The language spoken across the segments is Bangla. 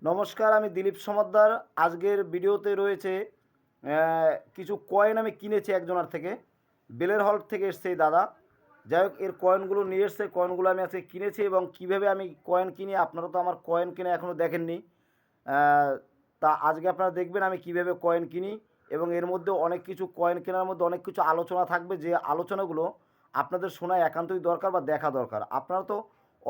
নমস্কার, আমি দিলীপ সমাদ্দার। আজকের ভিডিওতে রয়েছে কিছু কয়েন আমি কিনেছি একজনের থেকে। বেলের হল্ট থেকে এসছে এই দাদা। যাই হোক, এর কয়েনগুলো নিয়ে এসছে। কয়েনগুলো আমি আজকে কিনেছি এবং কীভাবে আমি কয়েন কিনি, আপনারা তো আমার কয়েন কিনে এখনও দেখেননি। আহ, তা আজকে আপনারা দেখবেন আমি কিভাবে কয়েন কিনি। এবং এর মধ্যে অনেক কিছু কয়েন কেনার মধ্যে অনেক কিছু আলোচনা থাকবে, যে আলোচনাগুলো আপনাদের শোনা একান্তই দরকার বা দেখা দরকার। আপনারা তো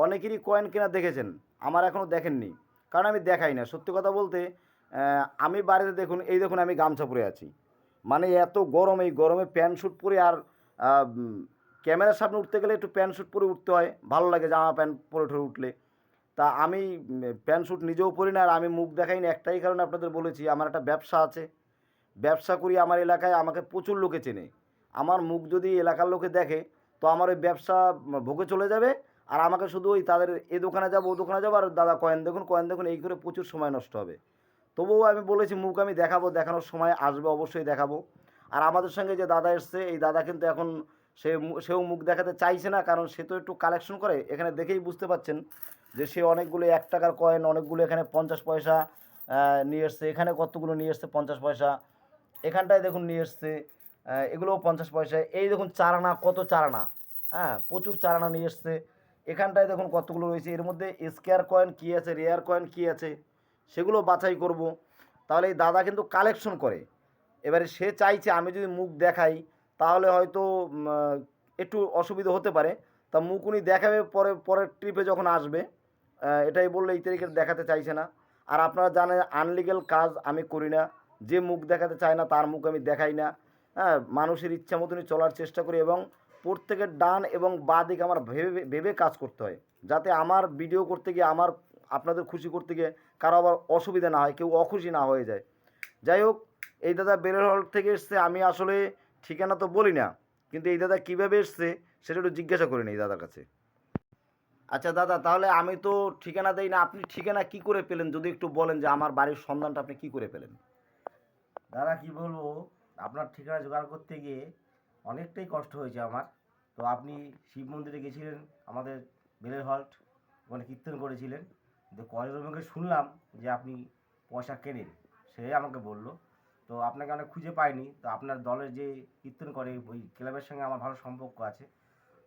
অনেকেরই কয়েন কেনা দেখেছেন, আমার এখনও দেখেননি, কারণ আমি দেখাই না। সত্যি কথা বলতে, আমি বাড়িতে দেখুন, এই দেখুন আমি গামছা পরে আছি। মানে এত গরম, এই গরমে প্যান্ট শ্যুট পরে আর ক্যামেরার সামনে উঠতে গেলে একটু প্যান্ট শ্যুট পরে উঠতে হয়, ভালো লাগে জামা প্যান্ট পরে ঠরে উঠলে। তা আমি প্যান্ট শ্যুট নিজেও পরি না, আর আমি মুখ দেখাই না একটাই কারণে আপনাদের বলেছি, আমার একটা ব্যবসা আছে। ব্যবসা করি, আমার এলাকায় আমাকে প্রচুর লোকে চেনে। আমার মুখ যদি এলাকার লোকে দেখে, তো আমার ওই ব্যবসা ভোগে চলে যাবে। আর আমাকে শুধু ওই তাদের এ দোকানে যাবো, ও দোকানে যাবো, আর দাদা কয়েন দেখুন, কয়েন দেখুন, এই করে প্রচুর সময় নষ্ট হবে। তবুও আমি বলেছি মুখ আমি দেখাবো, দেখানোর সময় আসবে, অবশ্যই দেখাবো। আর আমাদের সঙ্গে যে দাদা এসছে, এই দাদা কিন্তু এখন সেও মুখ দেখাতে চাইছে না, কারণ সে তো একটু কালেকশন করে। এখানে দেখেই বুঝতে পাচ্ছেন যে সে অনেকগুলো 1 টাকার কয়েন, অনেকগুলো এখানে 50 পয়সা নিয়ে এসছে। এখানে কতগুলো নিয়ে এসছে 50 পয়সা। এখানটায় দেখুন নিয়ে এসছে এগুলোও 50 পয়সা। এই দেখুন চারানা, কত চারানা, হ্যাঁ প্রচুর চারানা নিয়ে এসছে। এখানটায় দেখুন কতগুলো রয়েছে। এর মধ্যে স্কোয়ার কয়েন কী আছে, রেয়ার কয়েন কী আছে, সেগুলো বাছাই করব। তাহলে এই দাদা কিন্তু কালেকশন করে। এবারে সে চাইছে আমি যদি মুখ দেখাই, তাহলে হয়তো একটু অসুবিধা হতে পারে। তা মুখ উনি দেখাবে পরে, পরের ট্রিপে যখন আসবে। এটাই বললে এই তারিখে দেখাতে চাইছে না। আর আপনারা জানেন আনলিগ্যাল কাজ আমি করি না। যে মুখ দেখাতে চায় না তার মুখ আমি দেখাই না। হ্যাঁ, মানুষের ইচ্ছা মতনই চলার চেষ্টা করি, এবং প্রত্যেকের ডান এবং বাঁ দিকে আমার ভেবে ভেবে কাজ করতে হয়, যাতে আমার ভিডিও করতে গিয়ে, আমার আপনাদের খুশি করতে গিয়ে কারো আবার অসুবিধা না হয়, কেউ অখুশি না হয়ে যায়। যাই হোক, এই দাদা বেলের হল থেকে এসছে। আমি আসলে ঠিকানা তো বলি না, কিন্তু এই দাদা কীভাবে এসছে সেটা একটু জিজ্ঞাসা করে নিই দাদার কাছে। আচ্ছা দাদা, তাহলে আমি তো ঠিকানা দেই না, আপনি ঠিকানা কি করে পেলেন যদি একটু বলেন, যে আমার বাড়ির সন্ধানটা আপনি কি করে পেলেন? দাদা কি বলবো, আপনার ঠিকানা জোগাড় করতে গিয়ে অনেকটাই কষ্ট হয়েছে আমার। তো আপনি শিব মন্দিরে গেছিলেন, আমাদের বেলের হল্ট, ওখানে কীর্তন করেছিলেন। তো কলেজের মুখে শুনলাম যে আপনি পয়সা কেনেন, সে আমাকে বললো। তো আপনাকে অনেক খুঁজে পাইনি। তো আপনার দলের যে কীর্তন করে ওই ক্লাবের সঙ্গে আমার ভালো সম্পর্ক আছে।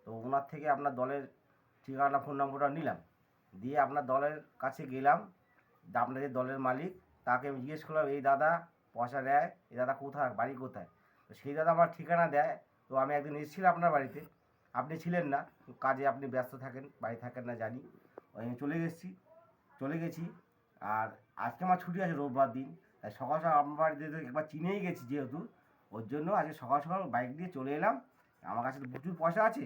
তো ওনার থেকে আপনার দলের ঠিকানা ফোন নম্বরটা নিলাম, দিয়ে আপনার দলের কাছে গেলাম। আপনাদের দলের মালিক, তাকে আমি জিজ্ঞেস করলাম এই দাদা পয়সা দেয়, এই দাদা কোথায়, বাড়ি কোথায়। তো সেই দাদা আমার ঠিকানা দেয়। তো আমি একদিন এসেছিলাম আপনার বাড়িতে, আপনি ছিলেন না, কাজে আপনি ব্যস্ত থাকেন, বাড়ি থাকেন না জানি। ওই আমি চলে গেছি। আর আজকে আমার ছুটি আছে রোববার দিন, তাই সকাল সকাল আপনার বাড়িতে একবার চিনেই গেছি যেহেতু, ওর জন্য আজকে সকাল সকাল বাইক দিয়ে চলে এলাম। আমার কাছে তো প্রচুর পয়সা আছে।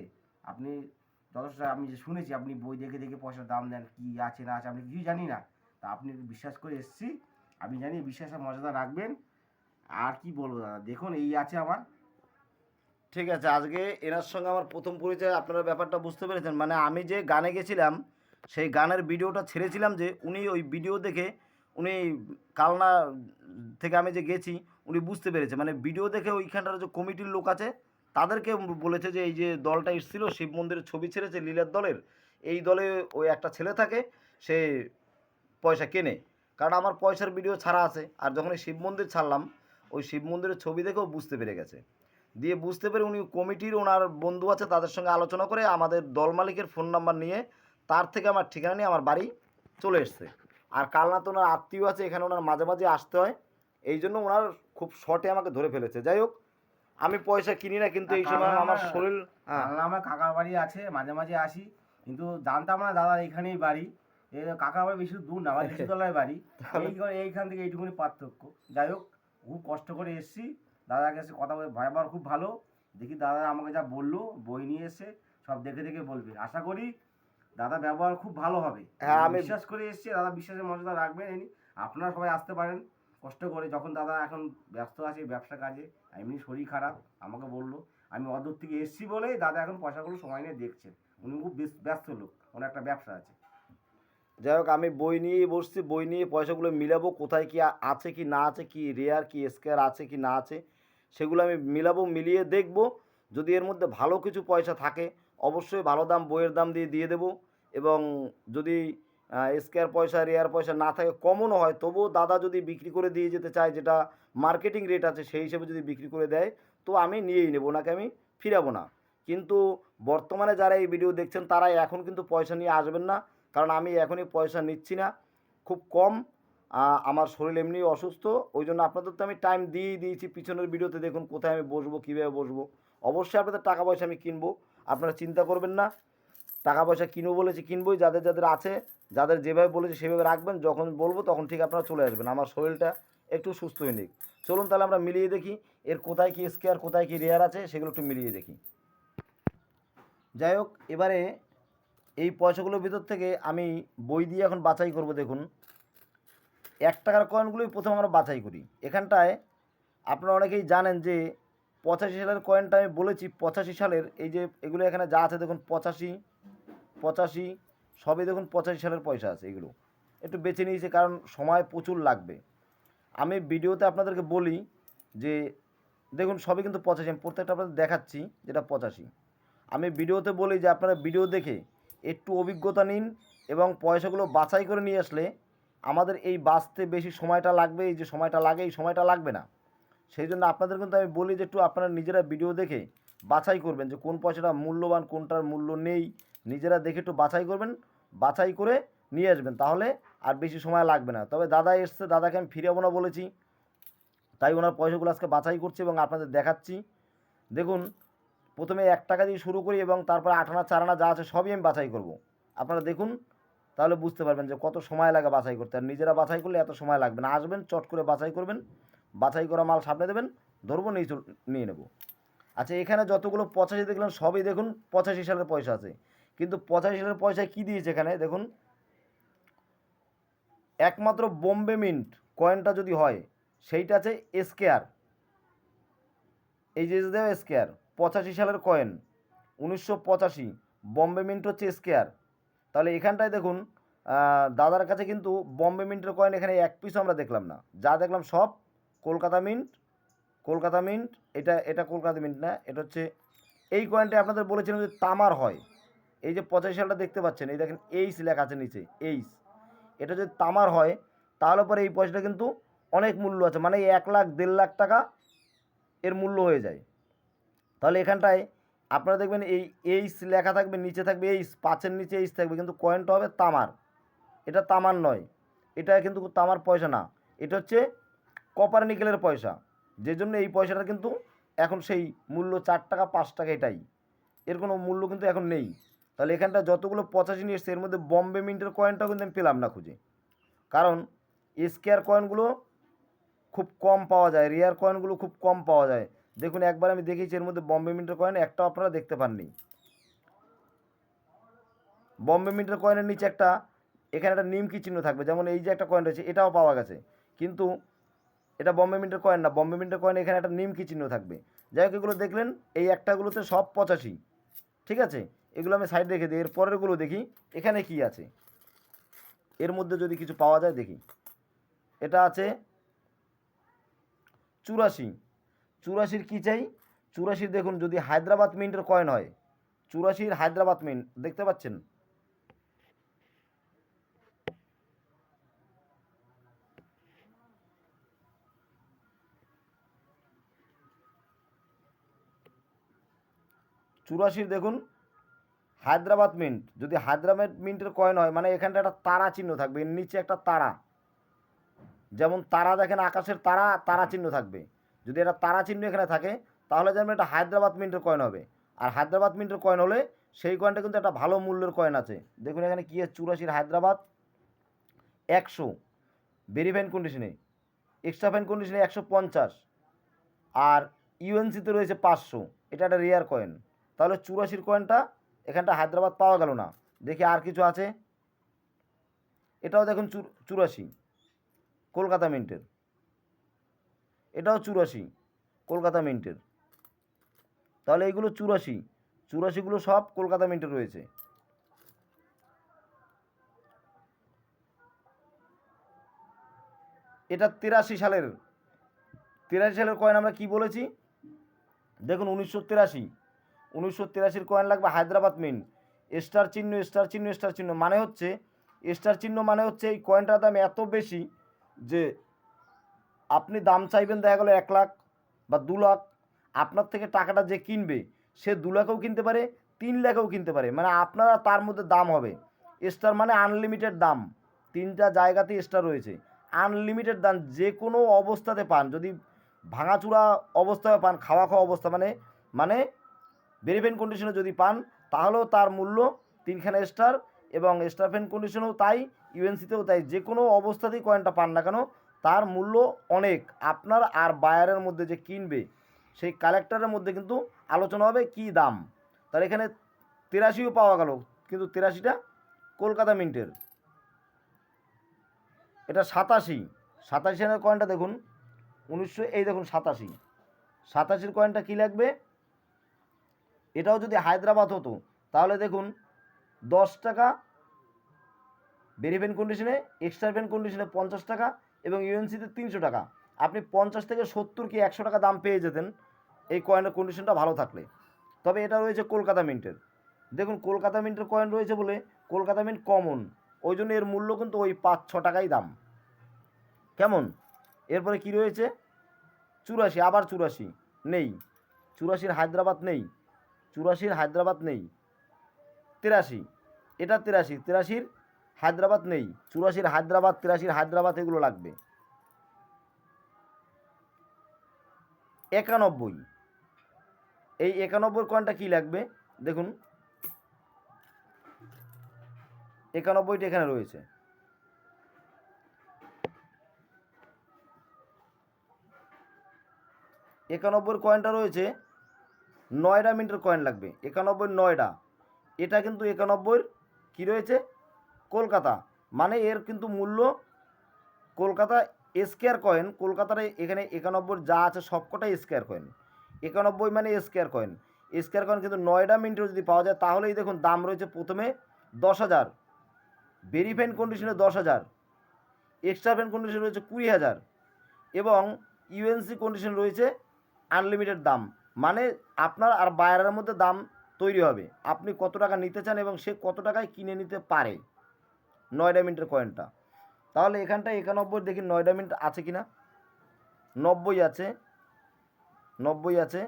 আপনি যথেষ্ট, আমি যে শুনেছি আপনি বই দেখে দেখে পয়সার দাম দেন, কী আছে না আছে আমি কিছুই জানি না। তা আপনি বিশ্বাস করে এসেছি, আমি জানি বিশ্বাসের মর্যাদা রাখবেন। আর কি বলবো দাদা, দেখুন এই আছে আমার। ঠিক আছে, আজকে এনার সঙ্গে আমার প্রথম পরিচয়। আপনারা ব্যাপারটা বুঝতে পেরেছেন, মানে আমি যে গানে গেছিলাম, সেই গানের ভিডিওটা ছেড়েছিলাম, যে উনি ওই ভিডিও দেখে, উনি কালনা থেকে আমি যে গেছি, উনি বুঝতে পেরেছে, মানে ভিডিও দেখে ওইখানটার যে কমিটির লোক আছে তাদেরকে বলেছে যে এই যে দলটা এসেছিল শিব মন্দিরের ছবি ছেড়েছে লীলার দলের, এই দলে ওই একটা ছেলে থাকে, সে পয়সা কেনে। কারণ আমার পয়সার ভিডিও ছাড়া আছে, আর যখন এই শিব মন্দির ছাড়লাম, ওই শিব মন্দিরের ছবি দেখেও বুঝতে পেরে গেছে। দিয়ে বুঝতে পেরে উনি কমিটির ওনার বন্ধু আছে তাদের সঙ্গে আলোচনা করে আমাদের দল মালিকের ফোন নাম্বার নিয়ে, তার থেকে আমার ঠিকানা নিয়ে আমার বাড়ি চলে এসছে। আর কালনা তো ওনার আত্মীয় আছে, এখানে ওনার মাঝে মাঝে আসতে হয়, এই জন্য ওনার খুব শর্টে আমাকে ধরে ফেলেছে। যাই হোক, আমি পয়সা কিনি না, কিন্তু আর এই সময় কালনা আমার আমার শরীর, হ্যাঁ। কালনা আমার কাকার বাড়ি আছে, মাঝে মাঝে আসি। কিন্তু জানতাম না দাদার এইখানেই বাড়ি। এ কাকার বাড়ি বেশি দূর না, আমার লিচুতলায় বাড়ি। তাহলে এইখান থেকে এইটুকুনি পার্থক্য। যাই হোক, খুব কষ্ট করে এসেছি। দাদার কাছে কথা বলে ব্যবহার খুব ভালো। দেখি দাদা আমাকে যা বললো, বই নিয়ে এসে সব দেখে দেখে বলবে। আশা করি দাদা ব্যবহার খুব ভালো হবে। হ্যাঁ, আমি আমি বিশ্বাস করে এসেছি, দাদা বিশ্বাসের মর্যাদা রাখবেন। আপনারা সবাই আসতে পারেন কষ্ট করে। যখন দাদা এখন ব্যস্ত আছে ব্যবসা কাজে, এমনি শরীর খারাপ, আমাকে বললো। আমি অদূর থেকে এসেছি বলেই দাদা এখন পয়সাগুলো সময় নিয়ে দেখছেন। উনি খুব ব্যস্ত লোক, ওনার একটা ব্যবসা আছে। যাই হোক, আমি বই নিয়েই বসছি, বই নিয়ে পয়সাগুলো মিলাবো, কোথায় কি আছে কি না আছে, কি রেয়ার কি স্কোয়ার আছে কি না আছে, সেগুলো আমি মিলাবো, মিলিয়ে দেখব। যদি এর মধ্যে ভালো কিছু পয়সা থাকে, অবশ্যই ভালো দাম, বইয়ের দাম দিয়ে দিয়ে দেবো। এবং যদি স্কোয়ার পয়সা রেয়ার পয়সা না থাকে, কমনও হয়, তবুও দাদা যদি বিক্রি করে দিয়ে যেতে চায়, যেটা মার্কেটিং রেট আছে সেই হিসেবে যদি বিক্রি করে দেয়, তো আমি নিয়েই নেব, ওনাকে আমি ফিরাবো না। কিন্তু বর্তমানে যারা এই ভিডিও দেখছেন তারা এখন কিন্তু পয়সা নিয়ে আসবেন না, কারণ আমি এখনই পয়সা নিচ্ছি না, খুব কম। আমার শরীর এমনি অসুস্থ, ওই জন্য আপনাদের তো আমি টাইম দিয়েই দিয়েছি। পিছনের ভিডিওতে দেখুন কোথায় আমি বসবো, কীভাবে বসবো। অবশ্যই আপনাদের টাকা পয়সা আমি কিনবো, আপনারা চিন্তা করবেন না। টাকা পয়সা কিনবো বলেছি, কিনবই। যাদের যাদের আছে, যাদের যেভাবে বলেছি সেভাবে রাখবেন, যখন বলবো তখন ঠিক আপনারা চলে আসবেন। আমার শরীরটা একটু সুস্থ হয়ে নিক। চলুন তাহলে আমরা মিলিয়ে দেখি এর কোথায় কি স্কোয়ার কোথায় কি রেয়ার আছে, সেগুলো একটু মিলিয়ে দেখি। যাই হোক, এবারে এই পয়সাগুলোর ভিতর থেকে আমি বই দিয়ে এখন বাছাই করব। দেখুন, 1 টাকার কয়েনগুলোই প্রথম আমরা বাছাই করি। এখানটায় আপনারা অনেকেই জানেন যে 85 সালের কয়েনটা আমি বলেছি, 85 সালের, এই যে এগুলো এখানে যা আছে দেখুন, 85 সবই দেখুন 85 সালের পয়সা আছে। এগুলো একটু বেছে নিয়েছি কারণ সময় প্রচুর লাগবে। আমি ভিডিওতে আপনাদেরকে বলি যে দেখুন সবই কিন্তু 85, আমি প্রত্যেকটা আপনাদের দেখাচ্ছি যেটা 85। আমি ভিডিওতে বলি যে আপনারা ভিডিও দেখে একটু অভিজ্ঞতা নিন এবং পয়সাগুলো বাছাই করে নিয়ে আসলে আমাদের এই বাছতে বেশি সময়টা লাগবে, এই যে সময়টা লাগে এই সময়টা লাগবে না। সেই জন্য আপনাদের কিন্তু আমি বলি যে একটু আপনারা নিজেরা ভিডিও দেখে বাছাই করবেন যে কোন পয়সাটা মূল্যবান কোনটার মূল্য নেই, নিজেরা দেখে একটু বাছাই করবেন, বাছাই করে নিয়ে আসবেন, তাহলে আর বেশি সময় লাগবে না। তবে দাদা এসছে, দাদাকে আমি ফিরাবো না বলেছি, তাই ওনার পয়সাগুলো আজকে বাছাই করছি এবং আপনাদের দেখাচ্ছি। দেখুন, প্রথমে 1 টাকা দিয়ে শুরু করি এবং তারপরে 8 আনা 4 আনা যা আছে সবই আমি বাছাই করব। আপনারা দেখুন, তাহলে বুঝতে পারবেন যে কত সময় লাগে বাছাই করতে। আর নিজেরা বাছাই করলে এত সময় লাগবে না। আসবেন, চট করে বাছাই করবেন, বাছাই করা মাল সামনে দেবেন, ধরবো, নিয়ে নেব। আচ্ছা, এখানে যতগুলো 85 দেখলেন সবই দেখুন 85 সালের পয়সা আছে। কিন্তু 85 সালের পয়সায় কী দিয়েছে এখানে দেখুন, একমাত্র বোম্বে মিন্ট কয়েনটা যদি হয় সেইটা আছে স্কোয়ার, এই যে দেওয়া স্কোয়ার 85 সালের কয়েন, 1985 বম্বে মিন্ট হচ্ছে স্কোয়ার। তাহলে এখানটায় দেখুন দাদার কাছে কিন্তু বম্বে মিন্টের কয়েন এখানে এক পিসও আমরা দেখলাম না, যা দেখলাম সব কলকাতা মিন্ট। কলকাতা মিন্ট, এটা এটা কলকাতা মিন্ট না, এটা হচ্ছে এই কয়েনটা আপনাদের বলেছিলাম যে তামার হয়। এই যে 85 সালটা দেখতে পাচ্ছেন, এই দেখেন এইচ লেখা আছে নিচে, এইচ, এটা যদি তামার হয় তাহলে পরে এই পয়সাটা কিন্তু অনেক মূল্য আছে, মানে 1 লাখ 1.5 লাখ টাকা এর মূল্য হয়ে যায়। তাহলে এখানটায় আপনারা দেখবেন এই এইচ লেখা থাকবে, নিচে থাকবে এইচ, 5-এর নিচে এইচ থাকবে, কিন্তু কয়েনটা হবে তামার। এটা তামার নয়, এটা কিন্তু তামার পয়সা না, এটা হচ্ছে কপার নিকেলের পয়সা। যে জন্য এই পয়সাটা কিন্তু এখন সেই মূল্য 4 টাকা 5 টাকা, এটাই, এর কোনো মূল্য কিন্তু এখন নেই। তাহলে এখানটা যতগুলো 85 নিয়ে এসছে এর মধ্যে বম্বে মিন্টের কয়েনটাও কিন্তু আমি পেলাম না খুঁজে, কারণ স্কোয়ার কয়েনগুলো খুব কম পাওয়া যায়, রেয়ার কয়েনগুলো খুব কম পাওয়া যায়। দেখুন, একবার আমি দেখেছি এর মধ্যে বম্বে মিন্টের কয়েন একটাও আপনারা দেখতে পাননি। বম্বে মিন্টের কয়েনের নিচে একটা, এখানে একটা নিমকি চিহ্ন থাকবে, যেমন এই যে একটা কয়েন রয়েছে এটাও পাওয়া গেছে, কিন্তু এটা বম্বে মিন্টের কয়েন না। বম্বে মিন্টের কয়েন এখানে একটা নিমকি চিহ্ন থাকবে। যাই হোক, এগুলো দেখলেন, এই একটাগুলোতে সব 85, ঠিক আছে, এগুলো আমি সাইড রেখে দিই। এর পরেরগুলো দেখি এখানে কি আছে, এর মধ্যে যদি কিছু পাওয়া যায় দেখি। এটা আছে 84, 84-র কী চাই, 84 দেখুন যদি হায়দ্রাবাদ মিন্টের কয়েন হয়, 84 হায়দ্রাবাদ মিন্ট দেখতে পাচ্ছেন, চুরাশির দেখুন হায়দ্রাবাদ মিন্ট, যদি হায়দ্রাবাদ মিন্টের কয়েন হয় মানে এখানটা একটা তারা চিহ্ন থাকবে, এর নিচে একটা তারা, যেমন তারা দেখেন আকাশের তারা, তারা চিহ্ন থাকবে। যদি এটা তারা চিহ্ন এখানে থাকে তাহলে যেন এটা হায়দ্রাবাদ মিন্টের কয়েন হবে। আর হায়দ্রাবাদ মিন্টের কয়েন হলে সেই কয়েনটা কিন্তু একটা ভালো মূল্যের কয়েন আছে। দেখুন এখানে কী আছে, 84 হায়দ্রাবাদ 100 ভেরি ফাইন কন্ডিশনে, এক্সট্রা ফাইন কন্ডিশনে 150, আর ইউএনসিতে রয়েছে 500, এটা একটা রেয়ার কয়েন। তাহলে 84 কয়েনটা এখানটা হায়দ্রাবাদ পাওয়া গেল না। দেখি আর কিছু আছে, এটাও দেখুন 84 কলকাতা মিন্টের, এটাও 84 কলকাতা মিন্টের। তাহলে এইগুলো 84গুলো সব কলকাতা মিন্টের রয়েছে। এটা 83 সালের, 83 সালের কয়েন আমরা কি বলেছি দেখুন, 1983 কয়েন লাগবে হায়দ্রাবাদ মিন্ট, স্টার চিহ্ন স্টার চিহ্ন স্টার চিহ্ন, মানে হচ্ছে স্টার চিহ্ন মানে হচ্ছে এই কয়েনটার দাম এত বেশি যে আপনি দাম চাইবেন দেখা গেলো 1 লাখ বা 2 লাখ, আপনার থেকে টাকাটা যে কিনবে সে 2 লাখেও কিনতে পারে, 3 লাখেও কিনতে পারে, মানে আপনারা তার মধ্যে দাম হবে। স্টার মানে আনলিমিটেড দাম, 3টা জায়গাতেই স্টার রয়েছে, আনলিমিটেড দাম, যে কোনো অবস্থাতে পান, যদি ভাঙাচুরা অবস্থায় পান, খাওয়া অবস্থা মানে মানে ভেরিফাইন কন্ডিশনে যদি পান তাহলেও তার মূল্য 3খানা স্টার, এবং স্টার ফেন কন্ডিশনেও তাই, ইউএনসিতেও তাই, যে কোনো অবস্থাতেই কয়েনটা পান না কেন তার মূল্য অনেক। আপনার আর বায়ারের মধ্যে যে কিনবে সেই কালেক্টরের মধ্যে কিন্তু আলোচনা হবে কি দাম। তার এখানে 83ও পাওয়া গেল, কিন্তু 83টা কলকাতা মিন্টের, এটা 87 সালের কয়েনটা দেখুন, 1900, এই দেখুন 87 কয়েনটা কী লাগবে, এটাও যদি হায়দ্রাবাদ হতো তাহলে দেখুন 10 টাকা ভেরিফাইন কন্ডিশনে, এক্সট্রা ফেন কন্ডিশনে 50 টাকা, এবং ইউএনসিতে 300 টাকা। আপনি 50 থেকে 70 কি 100 টাকা দাম পেয়ে যেতেন এই কয়েনের কন্ডিশনটা ভালো থাকলে। তবে এটা রয়েছে কলকাতা মিন্টের, দেখুন কলকাতা মিন্টের কয়েন রয়েছে বলে কলকাতা মিন্ট কমন, ওই জন্য এর মূল্য কিন্তু ওই 5-6 টাকাই দাম। কেমন? এরপরে কি রয়েছে 84, আবার 84 নেই, 84 হায়দ্রাবাদ নেই, 84 হায়দ্রাবাদ নেই, 83, এটা 83 হায়দ্রাবাদ নেই, 84 হায়দ্রাবাদ, 83 হায়দ্রাবাদ, এগুলো লাগবে। 91, এই 91 কয়েনটা কী লাগবে দেখুন, 91টা এখানে রয়েছে, 91 কয়েনটা রয়েছে, নয়ডা মিন্টের কয়েন লাগবে, 91 নয়ডা, এটা কিন্তু 91 কী রয়েছে কলকাতা, মানে এর কিন্তু মূল্য কলকাতা স্কোয়ার কয়েন, কলকাতার এখানে 91 যা আছে সবকটাই স্কোয়ার কয়েন, 91 মানে স্কোয়ার কয়েন, স্কোয়ার কয়েন কিন্তু নয়ডা মিন্টেও যদি পাওয়া যায় তাহলেই দেখুন দাম রয়েছে প্রথমে 10,000, ভেরিফাইন কন্ডিশনে 10,000, এক্সট্রা ফেন কন্ডিশন রয়েছে 20,000, এবং ইউএনসি কন্ডিশন রয়েছে আনলিমিটেড দাম, মানে আপনার আর বায়ারের মধ্যে দাম তৈরি হবে, আপনি কত টাকা নিতে চান এবং সে কত টাকায় কিনে নিতে পারে নয়ডা মিন্টের কয়েনটা। তাহলে এখানটা 91 দেখি নয়ডা মিন্ট আছে কি না, 90 আছে, 90 আছে,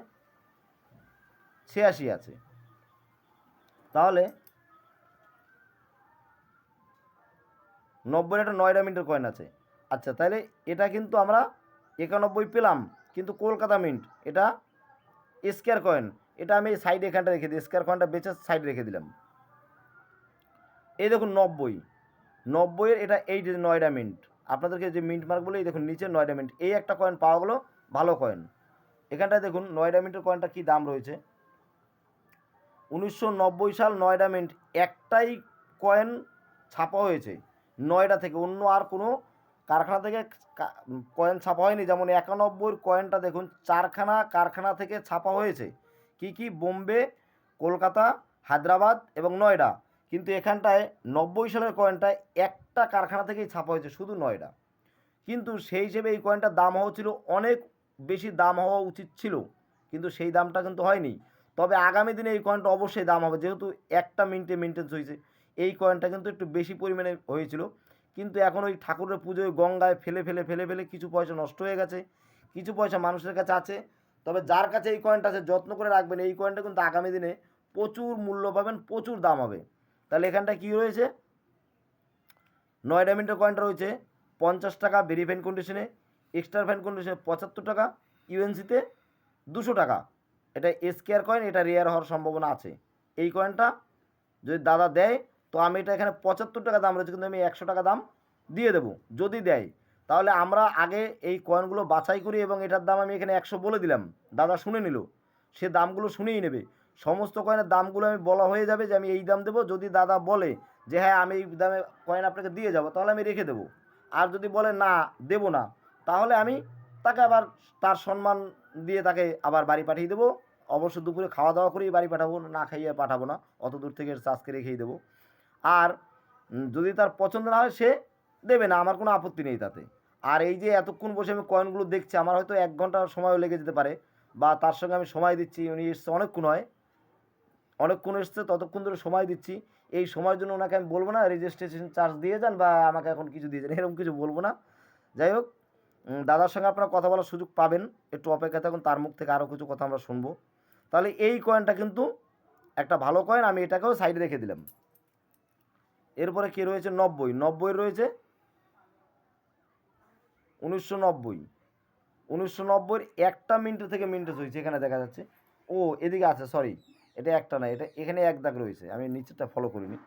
86 আছে, তাহলে 90 একটা নয়ডা মিন্টের কয়েন আছে। আচ্ছা, তাহলে এটা কিন্তু আমরা 91 পেলাম, কিন্তু কলকাতা মিন্ট এটা স্কোয়ার কয়েন, এটা আমি সাইডে এখানটা রেখে দিই, স্কোয়ার কয়েনটা বেঁচে সাইড রেখে দিলাম। এই দেখুন 90-এর এটা, এই যে নয়ডা মিন্ট, আপনাদেরকে যে মিন্ট মার্ক বলে, এই দেখুন নিচে নয়ডা মিন্ট, এই একটা কয়েন পাওয়া গেলো ভালো কয়েন। এখানটায় দেখুন নয়ডা মিন্টের কয়েনটা কী দাম রয়েছে, 1990 সাল নয়ডা মিন্ট, একটাই কয়েন ছাপা হয়েছে নয়ডা থেকে, অন্য আর কোনো কারখানা থেকে কয়েন ছাপা হয়নি। যেমন 91 কয়েনটা দেখুন 4খানা কারখানা থেকে ছাপা হয়েছে, কি কি, বোম্বে, কলকাতা, হায়দ্রাবাদ এবং নয়ডা, কিন্তু এখানটায় 90 সালের কয়েনটায় একটা কারখানা থেকেই ছাপা হয়েছে, শুধু নয়ডা। কিন্তু সেই হিসেবে এই কয়েনটার দাম হওয়া ছিল, অনেক বেশি দাম হওয়া উচিত ছিল, কিন্তু সেই দামটা কিন্তু হয়নি। তবে আগামী দিনে এই কয়েনটা অবশ্যই দাম হবে, যেহেতু একটা মিন্টে মেনটেন্স হয়েছে, এই কয়েনটা কিন্তু একটু বেশি পরিমাণে হয়েছিল। কিন্তু এখন ওই ঠাকুরের পুজোয় গঙ্গায় ফেলে ফেলে ফেলে ফেলে কিছু পয়সা নষ্ট হয়ে গেছে, কিছু পয়সা মানুষের কাছে আছে। তবে যার কাছে এই কয়েনটা আছে যত্ন করে রাখবেন, এই কয়েনটা কিন্তু আগামী দিনে প্রচুর মূল্য পাবেন, প্রচুর দাম হবে। তাহলে এখানটা কী রয়েছে, নয়ডা মিন্টের কয়েনটা রয়েছে 50 টাকা ভেরিফাইন কন্ডিশনে, এক্সট্রা ফাইন কন্ডিশনে 75 টাকা, ইউএনসিতে 200 টাকা। এটা স্কোয়ার কয়েন, এটা রেয়ার হওয়ার সম্ভাবনা আছে। এই কয়েনটা যদি দাদা দেয় তো আমি এটা এখানে 75 টাকা দাম রয়েছে, কিন্তু আমি 100 টাকা দাম দিয়ে দেবো যদি দেয়। তাহলে আমরা আগে এই কয়েনগুলো বাছাই করি, এবং এটার দাম আমি এখানে 100 বলে দিলাম, দাদা শুনে নিল, সে দামগুলো শুনেই নেবে। সমস্ত কয়েনের দামগুলো আমি বলা হয়ে যাবে যে আমি এই দাম দেবো, যদি দাদা বলে যে হ্যাঁ আমি এই দামে কয়েন আপনাকে দিয়ে যাব, তাহলে আমি রেখে দেবো। আর যদি বলে না দেবো না, তাহলে আমি তাকে আবার তার সম্মান দিয়ে তাকে আবার বাড়ি পাঠিয়ে দেবো। অবশ্য দুপুরে খাওয়া দাওয়া করেই বাড়ি পাঠাবো, না খাইয়ে পাঠাবো না, অত দূর থেকে চাষকে রেখেই দেবো। আর যদি তার পছন্দ না হয় সে দেবে না, আমার কোনো আপত্তি নেই তাতে। আর এই যে এতক্ষণ বসে আমি কয়েনগুলো দেখছি, আমার হয়তো 1 ঘন্টা সময়ও লেগে যেতে পারে, বা তার সঙ্গে আমি সময় দিচ্ছি, উনি এসছে অনেকক্ষণ হয়, অনেকক্ষণ এসছে, ততক্ষণ ধরে সময় দিচ্ছি। এই সময়ের জন্য ওনাকে আমি বলবো না রেজিস্ট্রেশন চার্জ দিয়ে যান বা আমাকে এখন কিছু দিয়ে যান, এরকম কিছু বলবো না। যাই হোক, দাদার সঙ্গে আপনারা কথা বলার সুযোগ পাবেন, একটু অপেক্ষা থাকুন, তার মুখ থেকে আরও কিছু কথা আমরা শুনবো। তাহলে এই কয়েনটা কিন্তু একটা ভালো কয়েন, আমি এটাকেও সাইডে রেখে দিলাম। এরপরে কে রয়েছে? 90। 90 রয়েছে 1990। 1990 একটা মিনিট থেকে মিনিটেজ হয়েছে, এখানে দেখা যাচ্ছে। ও এদিকে আছে, সরি, এটা একটা না, এটা এখানে এক দাগ রয়েছে, আমি নিচেরটা ফলো করিনি।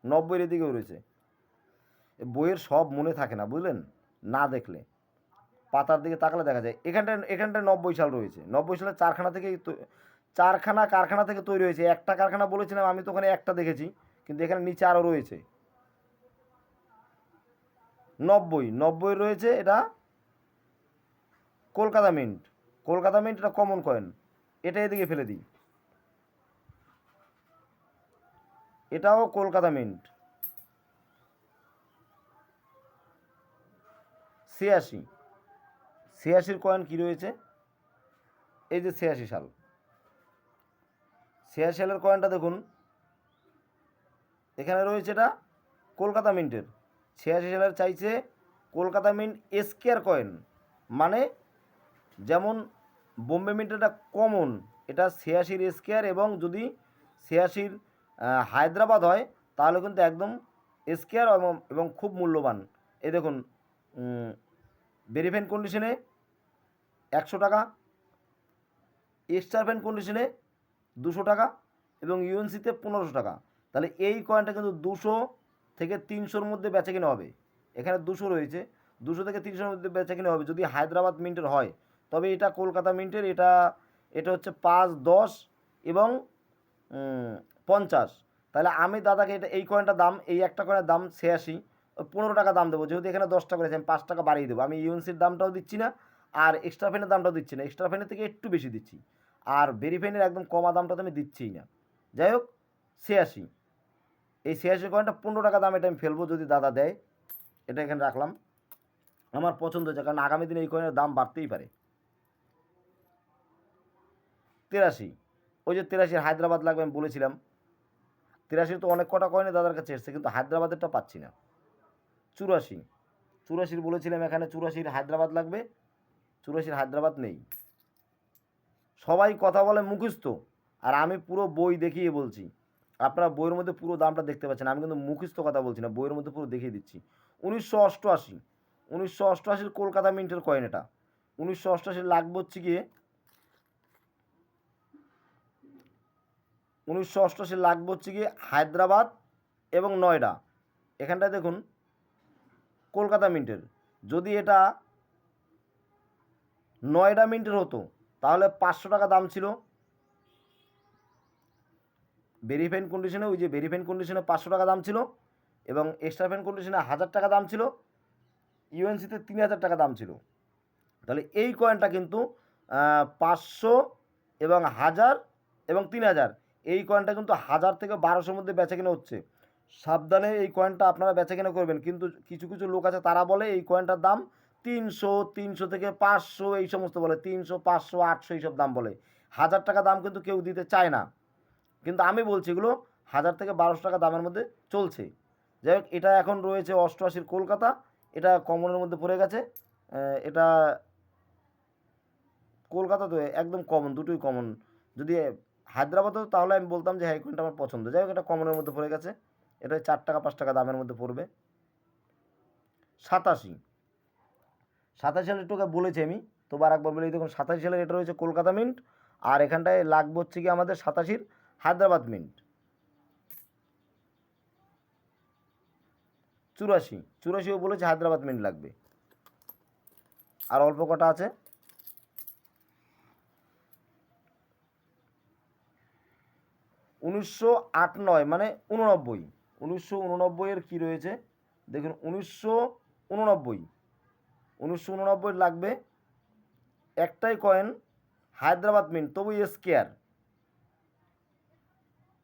90 এদিকেও রয়েছে। বইয়ের সব মনে থাকে না, বুঝলেন, না দেখলে। পাতার দিকে তাকালে দেখা যায় এখানটায় 90 সাল রয়েছে। 90 সালে চারখানা কারখানা থেকে তৈরি হয়েছে। একটা কারখানা বলেছিলাম আমি, তো ওখানে একটা দেখেছি, কিন্তু এখানে নিচে আরও রয়েছে। 90 রয়েছে, এটা কলকাতা মিন্ট। কলকাতা মিন্ট, এটা কমন কয়েন। এটা এদিকে ফেলে দিই, এটাও কলকাতা মিন্ট। 86। 86 কয়েন কী রয়েছে? এই যে 86 সাল, 86 সালের কয়েনটা দেখুন, এখানে রয়েছে, এটা কলকাতা মিন্টের। 86 সালের চাইছে কলকাতা মিন্ট স্কোয়ার কয়েন, মানে যেমন বোম্বে মিন্ট এটা কমন, এটা 86 স্কোয়ার, এবং যদি 86 হায়দ্রাবাদ হয় তাহলে কিন্তু একদম স্কোয়ার এবং খুব মূল্যবান। এই দেখুন, ভেরিফাইড কন্ডিশনে 100 টাকা, এক্সট্রা ফ্যান কন্ডিশনে 200 টাকা, এবং ইউএনসিতে 1500 টাকা। তাহলে এই কয়েনটা কিন্তু 200 থেকে 300-র মধ্যে বেচা কিনা হবে। এখানে 200 রয়েছে, 200 থেকে 300-র মধ্যে বেচা কিনা হবে যদি হায়দ্রাবাদ মিন্টের হয়। তবে এটা কলকাতা মিন্টের, এটা হচ্ছে 5, 10 এবং 50। তাহলে আমি দাদাকে এই কয়েনটার দাম, এই একটা কয়েনের দাম 86, 15 টাকা দাম দেবো, যেহেতু এখানে 10 টাকা রয়েছে, আমি 5 টাকা বাড়িয়ে দেবো। আমি ইউএনসির দামটাও দিচ্ছি না, আর এক্সট্রা ফ্যানের দামটাও দিচ্ছি না, এক্সট্রা ফ্যানের থেকে একটু বেশি দিচ্ছি, আর ভেরিফাইনের একদম কমা দামটা তো আমি দিচ্ছিই না। যাই হোক, 86, এই 86 কয়েনটা 15 টাকা দাম, এটা আমি ফেলবো যদি দাদা দেয়। এটা এখানে রাখলাম, আমার পছন্দ হয়েছে, কারণ আগামী দিনে এই কয়েনের দাম বাড়তেই পারে। 83, ওই যে 83 হায়দ্রাবাদ লাগবে আমি বলেছিলাম। 83 তো অনেক কটা কয়েনে দাদার কাছে এসছে, কিন্তু হায়দ্রাবাদেরটা পাচ্ছি না। 84, 84 বলেছিলাম, এখানে 84 হায়দ্রাবাদ লাগবে, 84 হায়দ্রাবাদ নেই। সবাই কথা বলে মুখস্থ, আর আমি পুরো বই দেখিয়ে বলছি। আপনারা বইয়ের মধ্যে পুরো দামটা দেখতে পাচ্ছেন, আমি কিন্তু মুখস্থ কথা বলছি না, বইয়ের মধ্যে পুরো দেখিয়ে দিচ্ছি। 1988, 1988 কলকাতা মিন্টের কয়েন এটা। 1988 লাগবে হচ্ছে গিয়ে 1988 লাগবে হচ্ছে গিয়ে হায়দ্রাবাদ এবং নয়ডা। এখানটায় দেখুন কলকাতা মিন্টের। যদি এটা নয়ডা মিন্টের হতো তাহলে 500 টাকা দাম ছিল। ভেরিফাইড কন্ডিশনে, ওই যে ভেরিফাইড কন্ডিশনে 500 টাকা দাম ছিল, এবং এক্সট্রা ফ্যান কন্ডিশনে 1000 টাকা দাম ছিল, ইউএনসিতে 3000 টাকা দাম ছিল। তাহলে এই কয়েনটা কিন্তু 500 এবং 1000 এবং 3000, এই কয়েনটা কিন্তু 1000 থেকে 1200-র মধ্যে বেচা কেনা হচ্ছে। সাবধানে এই কয়েনটা আপনারা বেচা কেনা করবেন, কিন্তু কিছু কিছু লোক আছে তারা বলে এই কয়েনটার দাম 300, 300 থেকে 500 এই সমস্ত বলে, 300, 500, 800 এইসব দাম বলে। 1000 টাকা দাম কিন্তু কেউ দিতে চায় না, কিন্তু আমি বলছি এগুলো 1000 থেকে 1200 টাকা দামের মধ্যে চলছে। যাই হোক, এটা এখন রয়েছে 88 কলকাতা, এটা কমনের মধ্যে পড়ে গেছে। এটা কলকাতা তো একদম কমন, দুটোই কমন। যদি হায়দ্রাবাদ হতো তাহলে আমি বলতাম যে হ্যাঁ এই কয়েনটা আমার পছন্দ। যাই হোক, এটা কমনের মধ্যে পড়ে গেছে, এটা 4 টাকা 5 টাকা দামের মধ্যে পড়বে। 87, 87 সালের টোকা বলেছি আমি, তো একবার বলে দেখুন, 87 সালের এটা রয়েছে কলকাতা মিন্ট, আর এখানটায় লাগবে হচ্ছে কি আমাদের 87 হায়দ্রাবাদ মিন্ট। 84, 84ও বলেছে হায়দ্রাবাদ মিন্ট লাগবে, আর অল্প কটা আছে। 1989 মানে 89, 1989 কী রয়েছে দেখুন, 1989 লাগবে একটাই কয়েন, হায়দ্রাবাদ মিন্ট, তবু স্কোয়ার,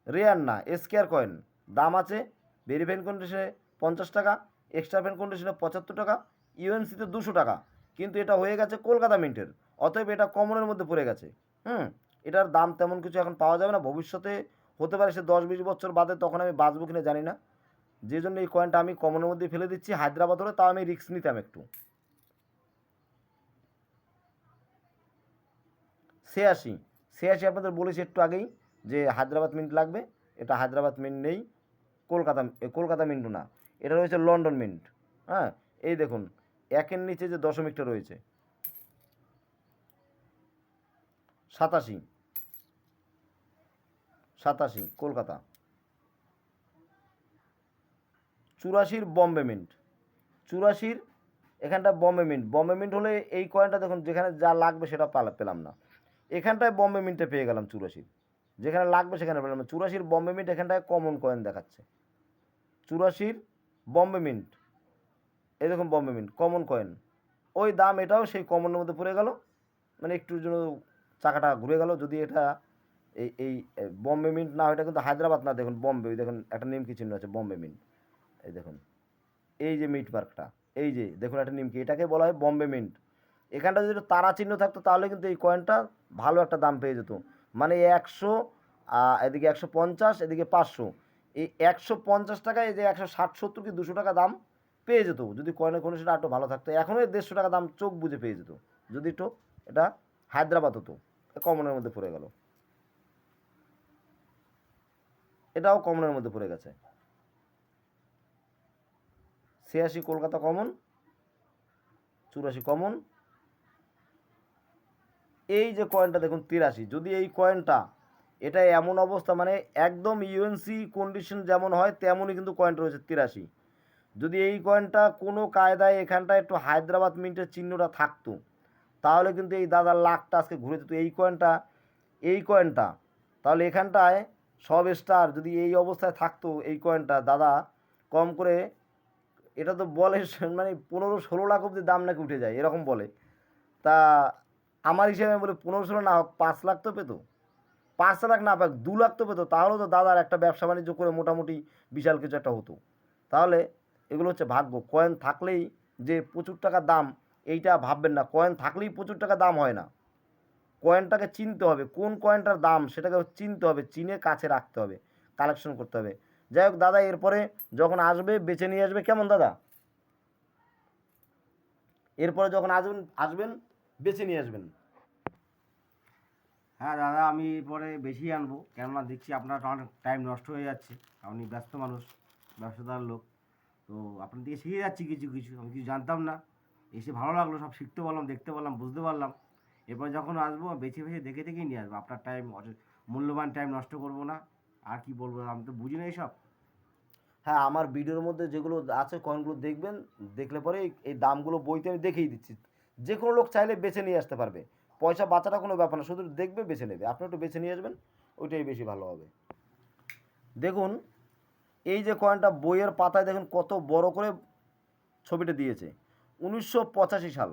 রেয়ার না, স্কোয়ার কয়েন। দাম আছে ভেরিফাইড কন্ডিশনে 50 টাকা, এক্সট্রা ফ্যান কন্ডিশনে 75 টাকা, ইউএনসিতে 200 টাকা, কিন্তু এটা হয়ে গেছে কলকাতা মিন্টের, অতএব এটা কমনের মধ্যে পড়ে গেছে। এটার দাম তেমন কিছু এখন পাওয়া যাবে না, ভবিষ্যতে হতে পারে সে 10-20 বছর বাদে তখন আমি বাঁচবো কিনা জানি না, যে জন্য এই কয়েনটা আমি কমনের মধ্যে ফেলে দিচ্ছি। হায়দ্রাবাদ হলে তাও আমি রিস্ক নিতাম একটু। 86, 86 আপনাদের বলেছি একটু আগেই যে হায়দ্রাবাদ মিন্ট লাগবে। এটা হায়দ্রাবাদ মিন্ট নেই, কলকাতা মিন্টও না, এটা রয়েছে লন্ডন মিন্ট। হ্যাঁ, এই দেখুন একের নিচে যে দশমিকটা রয়েছে। 87, 87 কলকাতা। 84 বম্বে মিন্ট। 84 এখানটা বম্বে মিন্ট। বম্বে মিন্ট হলে এই কয়েনটা দেখুন যেখানে যা লাগবে সেটা পেলাম না, এখানটায় বম্বে মিন্টে পেয়ে গেলাম। 84 যেখানে লাগবে সেখানে পেলাম না। 84 বম্বে মিন্ট এখানটায় কমন কয়েন দেখাচ্ছে। 84 বম্বে মিন্ট, এই দেখুন বম্বে মিন্ট কমন কয়েন, ওই দাম, এটাও সেই কমনের মধ্যে পড়ে গেল, মানে একটুর জন্য চাকাটা ঘুরে গেল। যদি এটা এই এই বম্বে মিন্ট না, এটা কিন্তু হায়দ্রাবাদ না, দেখুন বম্বে, ওই দেখুন একটা নিমকি চিহ্ন আছে বম্বে মিন্ট, এই দেখুন এই যে মিট মার্কটা, এই যে দেখুন একটা নিমকি, এটাকে বলা হয় বম্বে মিন্ট। এখানটা যদি একটু তারা চিহ্ন থাকতো তাহলে কিন্তু এই কয়েনটা ভালো একটা দাম পেয়ে যেত, মানে 100, এদিকে 150, এদিকে 500, এই 150 টাকায় এই যে 160-70 কি 200 টাকা দাম পেয়ে যেত যদি কয়েনের কন্ডিশনটা একটু ভালো থাকতো। এখনও 150 টাকা দাম চোখ বুঝে পেয়ে যেত যদি একটু এটা হায়দ্রাবাদ হতো। কমনের মধ্যে পড়ে গেল, এটাও কমনের মধ্যে পড়ে গেছে। 86 কলকাতা কমন, 84 কমন। এই যে কয়েনটা দেখুন 83, যদি এই কয়েনটা, এটা এমন অবস্থা মানে একদম ইউএনসি কন্ডিশন যেমন হয় তেমনই কিন্তু কয়েনটা রয়েছে 83। যদি এই কয়েনটা কোনো কায়দায় এখানটায় একটু হায়দ্রাবাদ মিন্টের চিহ্নটা থাকতো তাহলে কিন্তু এই দাদার লাখটা আজকে ঘুরে যেত। এই কয়েনটা তাহলে এখানটায় সব স্টার যদি এই অবস্থায় থাকতো, এই কয়েনটা দাদা কম করে, এটা তো বলে মানে 15-16 লাখ অবধি দাম নাকি উঠে যায় এরকম বলে। তা আমার হিসেবে বলে 15-16 না হোক 5 লাখ তো পেতো, 5 লাখ না পাক 2 লাখ তো পেতো, তাহলেও তো দাদার একটা ব্যবসা বাণিজ্য করে মোটামুটি বিশাল কিছু একটা হতো। তাহলে এগুলো হচ্ছে ভাগ্য। কয়েন থাকলেই যে প্রচুর টাকা দাম এইটা ভাববেন না, কয়েন থাকলেই প্রচুর টাকা দাম হয় না। কয়েনটাকে চিনতে হবে, কোন কয়েনটার দাম সেটাকে চিনতে হবে, চিনে কাছে রাখতে হবে, কালেকশন করতে হবে। যাই হোক দাদা, এরপরে যখন আসবে বেছে নিয়ে আসবে, কেমন দাদা? এরপরে যখন আসবেন বেছে নিয়ে আসবেন। হ্যাঁ দাদা, আমি পরে বেশি আনবো, কেননা দেখছি আপনার অনেক টাইম নষ্ট হয়ে যাচ্ছে। আপনি ব্যস্ত মানুষ, ব্যবসাদার লোক, তো আপনার দিকে শিখে যাচ্ছি কিছু কিছু, আমি কিছু জানতাম না, এসে ভালো লাগলো, সব শিখতে পারলাম, দেখতে পারলাম, বুঝতে পারলাম। এরপর যখন আসবো বেছে বেছে দেখে দেখেই নিয়ে আসবো, আপনার টাইম, মূল্যবান টাইম নষ্ট করবো না। আর কি বলবো, আমি তো বুঝি না এইসব। হ্যাঁ, আমার ভিডিওর মধ্যে যেগুলো আছে কয়েনগুলো দেখবেন, দেখলে পরে এই দামগুলো বইতে আমি দেখিয়ে দিচ্ছি। যে কোনো লোক চাইলে বেছে নিয়ে আসতে পারবে, পয়সা বাঁচাটা কোনো ব্যাপার না, শুধু দেখবে বেছে নেবে। আপনি একটু বেছে নিয়ে আসবেন, ওইটাই বেশি ভালো হবে। দেখুন এই যে কয়েনটা বইয়ের পাতায় দেখুন কত বড় করে ছবিটা দিয়েছে, 1985 সাল,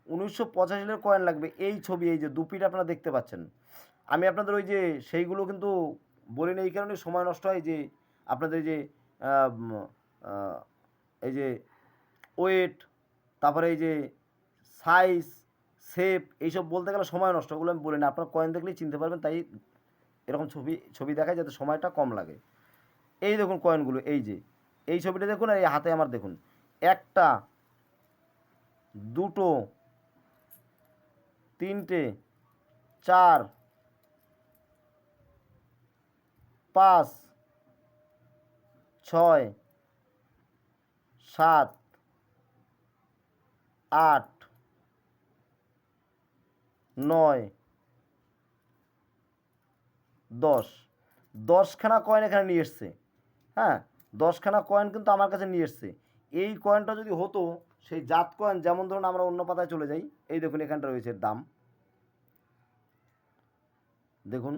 1985 সালের কয়েন লাগবে। এই ছবি, এই যে দুপিটা আপনারা দেখতে পাচ্ছেন, আমি আপনাদের ওই যে সেইগুলো কিন্তু বলি না এই কারণে সময় নষ্ট হয়, যে আপনাদের এই যে আহ, উম, আহ, এই যে ওয়েট, তারপরে এই যে সাইজ, শেপ, এইসব বলতে গেলে সময় নষ্ট, ওগুলো আমি বলি না। আপনার কয়েন দেখলেই চিনতে পারবেন, তাই এরকম ছবি দেখায় যাতে সময়টা কম লাগে। এই দেখুন কয়েনগুলো, এই যে এই ছবিটা দেখুন, আর এই হাতে আমার দেখুন, একটা, দুটো, তিনটে, চার, 5, 6, 7, 8, 9, 10, 10খানা কয়েন এখানে নিয়ে এসছে। হ্যাঁ, 10খানা কয়েন কিন্তু আমার কাছে নিয়ে এসছে। এই কয়েনটা যদি হতো সেই জাত কয়েন, যেমন ধরুন আমরা অন্য পাতায় চলে যাই, এই দেখুন এখানটা রয়েছে দাম, দেখুন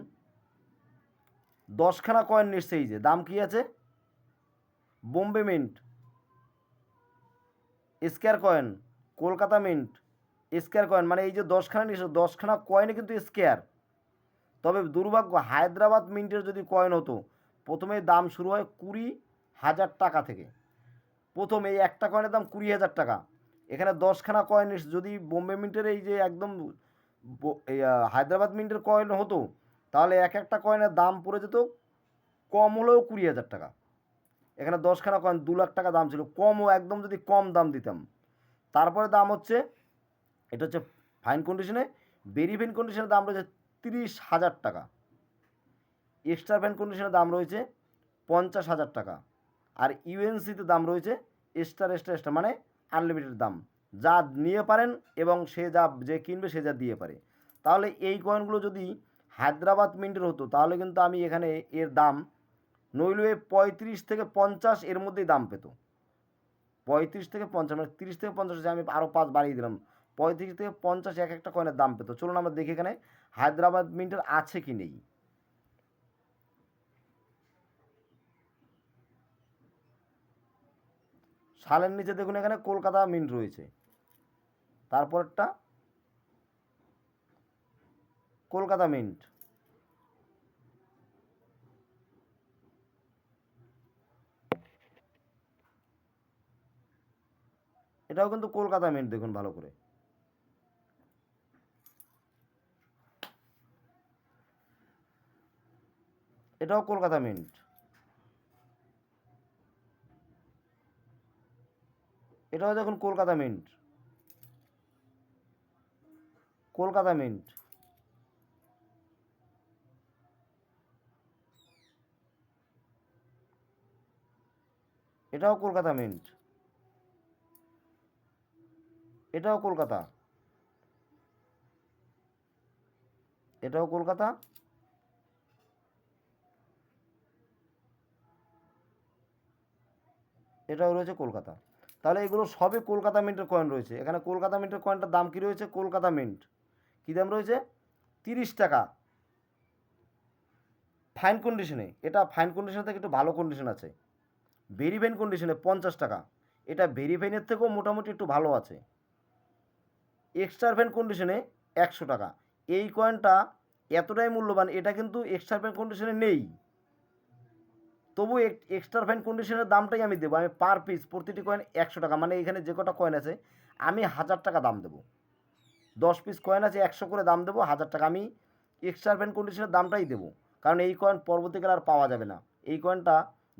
10খানা কয়েন নিয়ে এসছে। এই যে দাম কি আছে, Bombay mint, square coin, Kolkata mint, square coin, মানে এই যে 10খানা নিয়ে এসছে, 10খানা কয়েনে কিন্তু স্কোয়ার। তবে দুর্ভাগ্য, হায়দ্রাবাদ মিন্টের যদি কয়েন হতো, প্রথমে দাম শুরু হয় 20,000 টাকা থেকে। প্রথম এই একটা কয়েনের দাম 20,000 টাকা। এখানে 10খানা কয়েন যদি বোম্বে মিন্টের এই যে একদম এই হায়দ্রাবাদ মিন্টের কয়েন হতো, তাহলে এক একটা কয়েনের দাম পড়ে যেত কম হলেও 20,000 টাকা। এখানে 10খানা কয়েন 2 লাখ টাকা দাম ছিল, কমও একদম যদি কম দাম দিতাম। তারপরে দাম হচ্ছে, এটা হচ্ছে ফাইন কন্ডিশনে। ভেরি ফাইন কন্ডিশনের দাম রয়েছে 30,000 টাকা। এক্সট্রা ফাইন কন্ডিশনের দাম রয়েছে 50,000 টাকা। আর ইউএনসিতে দাম রয়েছে এক্সট্রা মানে আনলিমিটেড দাম, যা নিয়ে পারেন এবং যে কিনবে সে যা দিয়ে পারে। তাহলে এই কয়েনগুলো যদি হায়দ্রাবাদ মিন্টের হতো তাহলে কিন্তু আমি এখানে এর দাম নইলে 35 থেকে 50 এর মধ্যেই দাম পেত। 35 থেকে 50 মানে 30 থেকে 50 আমি আরও 5 বাড়িয়ে দিলাম, 35 থেকে 50 এক একটা কয়েনের দাম পেত। চলুন আমরা দেখি এখানে হায়দ্রাবাদ মিন্টের আছে কি নেই। সালের নিচে দেখুন এখানে কলকাতা মিন্ট রয়েছে, তারপরটা কলকাতা মিন্ট, এটাও কিন্তু কলকাতা মিন্ট, দেখুন ভালো করে। এটাও কলকাতা মিন্ট, এটাও দেখুন কলকাতা মিন্ট, কলকাতা মিন্ট, এটাও কলকাতা মিন্ট, এটাও কলকাতা, এটাও কলকাতা, এটাও রয়েছে কলকাতা। তাহলে এগুলো সবই কলকাতা মিন্টের কয়েন রয়েছে। এখানে কলকাতা মিন্টের কয়েনটার দাম কী রয়েছে? কলকাতা মিন্ট কী দাম রয়েছে? 30 টাকা ফাইন কন্ডিশনে। এটা ফাইন কন্ডিশনে থেকে একটু ভালো কন্ডিশন আছে। ভেরি ফাইন কন্ডিশনে 50 টাকা, এটা ভেরি ফাইনের থেকেও মোটামুটি একটু ভালো আছে। এক্সট্রা ফাইন কন্ডিশনে 100 টাকা। এই কয়েনটা এতটাই মূল্যবান, এটা কিন্তু এক্সট্রা ফাইন কন্ডিশনে নেই, তবু এক্সট্রা ফাইন কন্ডিশনের দামটাই আমি দেবো। আমি পার পিস প্রতিটি কয়েন 100 টাকা, মানে এখানে যে কটা কয়েন আছে আমি 1000 টাকা দাম দেবো। 10 পিস কয়েন আছে 100 করে দাম দেবো, 1000 টাকা আমি এক্সট্রা ফাইন কন্ডিশনের দামটাই দেবো। কারণ এই কয়েন পরবর্তীকালে আর পাওয়া যাবে না। এই কয়েনটা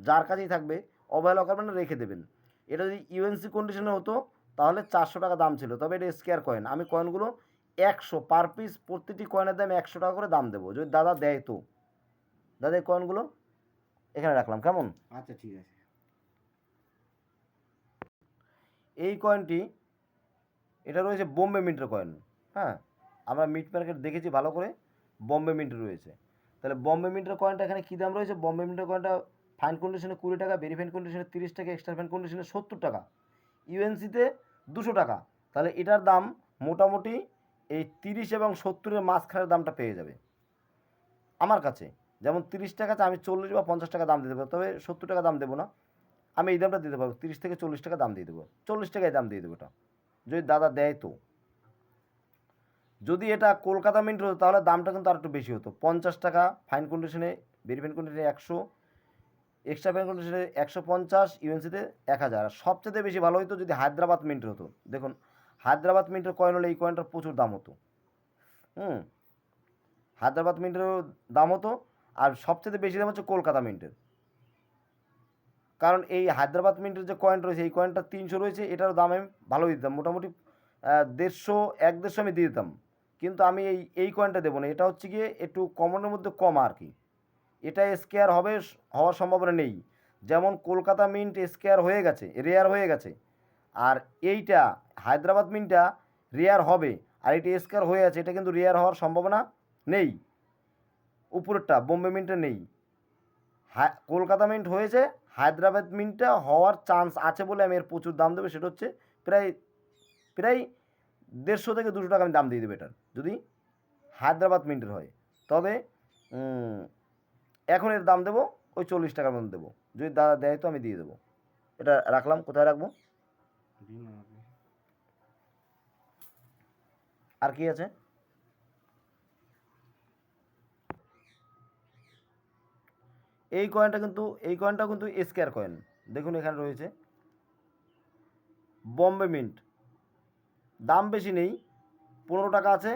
যার কাছেই থাকবে অবহেলা করবেন না, রেখে দেবেন। এটা যদি ইউএনসি কন্ডিশনে হতো তাহলে 400 টাকা দাম ছিল, তবে এটা স্কোয়ার কয়েন। আমি কয়েনগুলো 100 পার পিস, প্রতিটি কয়েনের দাম 100 টাকা করে দাম দেবো, যদি দাদা দেয় তো। দাদা এই কয়েনগুলো এখানে রাখলাম, কেমন? আচ্ছা ঠিক আছে। এই কয়েনটি, এটা রয়েছে বোম্বে মিন্টের কয়েন। হ্যাঁ, আমরা মিট মার্কেট দেখেছি ভালো করে, বোম্বে মিন্টের রয়েছে। তাহলে বোম্বে মিন্টের কয়েনটা এখানে কী দাম রয়েছে? বোম্বে মিন্টের কয়েনটা ফাইন কন্ডিশনে 20 টাকা, ভেরি ফাইন কন্ডিশনে 30 টাকা, এক্সট্রা ফাইন কন্ডিশনে 70 টাকা, ইউএনসিতে 200 টাকা। তাহলে এটার দাম মোটামুটি এই 30 এবং 70-এর মাঝখানের দামটা পেয়ে যাবে আমার কাছে। যেমন 30 টাকা আছে, আমি 40 বা 50 টাকা দাম দিতে পারবো, তবে 70 টাকা দাম দেবো না, আমি এই দামটা দিতে পারবো। 30 থেকে 40 টাকা দাম দিয়ে দেবো, 40 টাকায় দাম দিয়ে দেবো এটা, যদি দাদা দেয় তো। যদি এটা কলকাতা মিন্ট হতো তাহলে দামটা কিন্তু আর একটু বেশি হতো, 50 টাকা ফাইন কন্ডিশনে, ভেরি ফাইন কন্ডিশনে 100, এক্সট্রা ফাইন কন্ডিশনে 150, ইউএনসিতে 1000। আর সবচেয়ে বেশি ভালো হতো যদি হায়দ্রাবাদ মিন্টের হতো। দেখুন হায়দ্রাবাদ মিন্টের কয়েন হলে এই কয়েনটার প্রচুর দাম হতো। হায়দ্রাবাদ মিন্টেরও দাম হতো, আর সবচেয়ে বেশি দাম হচ্ছে কলকাতা মিন্টের। কারণ এই হায়দ্রাবাদ মিন্টের যে কয়েন রয়েছে, এই কয়েনটা 300 রয়েছে, এটার দাম আমি ভালোই দিতাম, মোটামুটি 150 আমি দিয়ে দিতাম। কিন্তু আমি এই কয়েনটা দেবো না, এটা হচ্ছে গিয়ে একটু কমনের মধ্যে কম আর কি। এটা স্কেয়ার হওয়ার সম্ভাবনা নেই। যেমন কলকাতা মিন্ট স্কেয়ার হয়ে গেছে, রেয়ার হয়ে গেছে, আর এইটা হায়দ্রাবাদ মিন্টটা রেয়ার হবে, আর এটা স্কেয়ার হয়ে আছে, এটা কিন্তু রেয়ার হওয়ার সম্ভাবনা নেই। উপরেরটা বোম্বে মিন্টে নেই, কলকাতা মিন্ট হয়েছে, হায়দ্রাবাদ মিন্টটা হওয়ার চান্স আছে বলে আমি এর প্রচুর দাম দেবো। সেটা হচ্ছে প্রায় প্রায় 150 থেকে 200 টাকা আমি দাম দিয়ে দেবো এটার, যদি হায়দ্রাবাদ মিন্টের হয়। তবে এখন এর দাম দেবো ওই 40 টাকার মতো দেবো, যদি দাদা দেয় তো আমি দিয়ে দেবো। এটা রাখলাম, কোথায় রাখবো? আর কি আছে? এই কয়েনটা কিন্তু স্কোয়ার কয়েন, দেখুন এখানে রয়েছে বোম্বে মিন্ট, দাম বেশি নেই, 15 টাকা আছে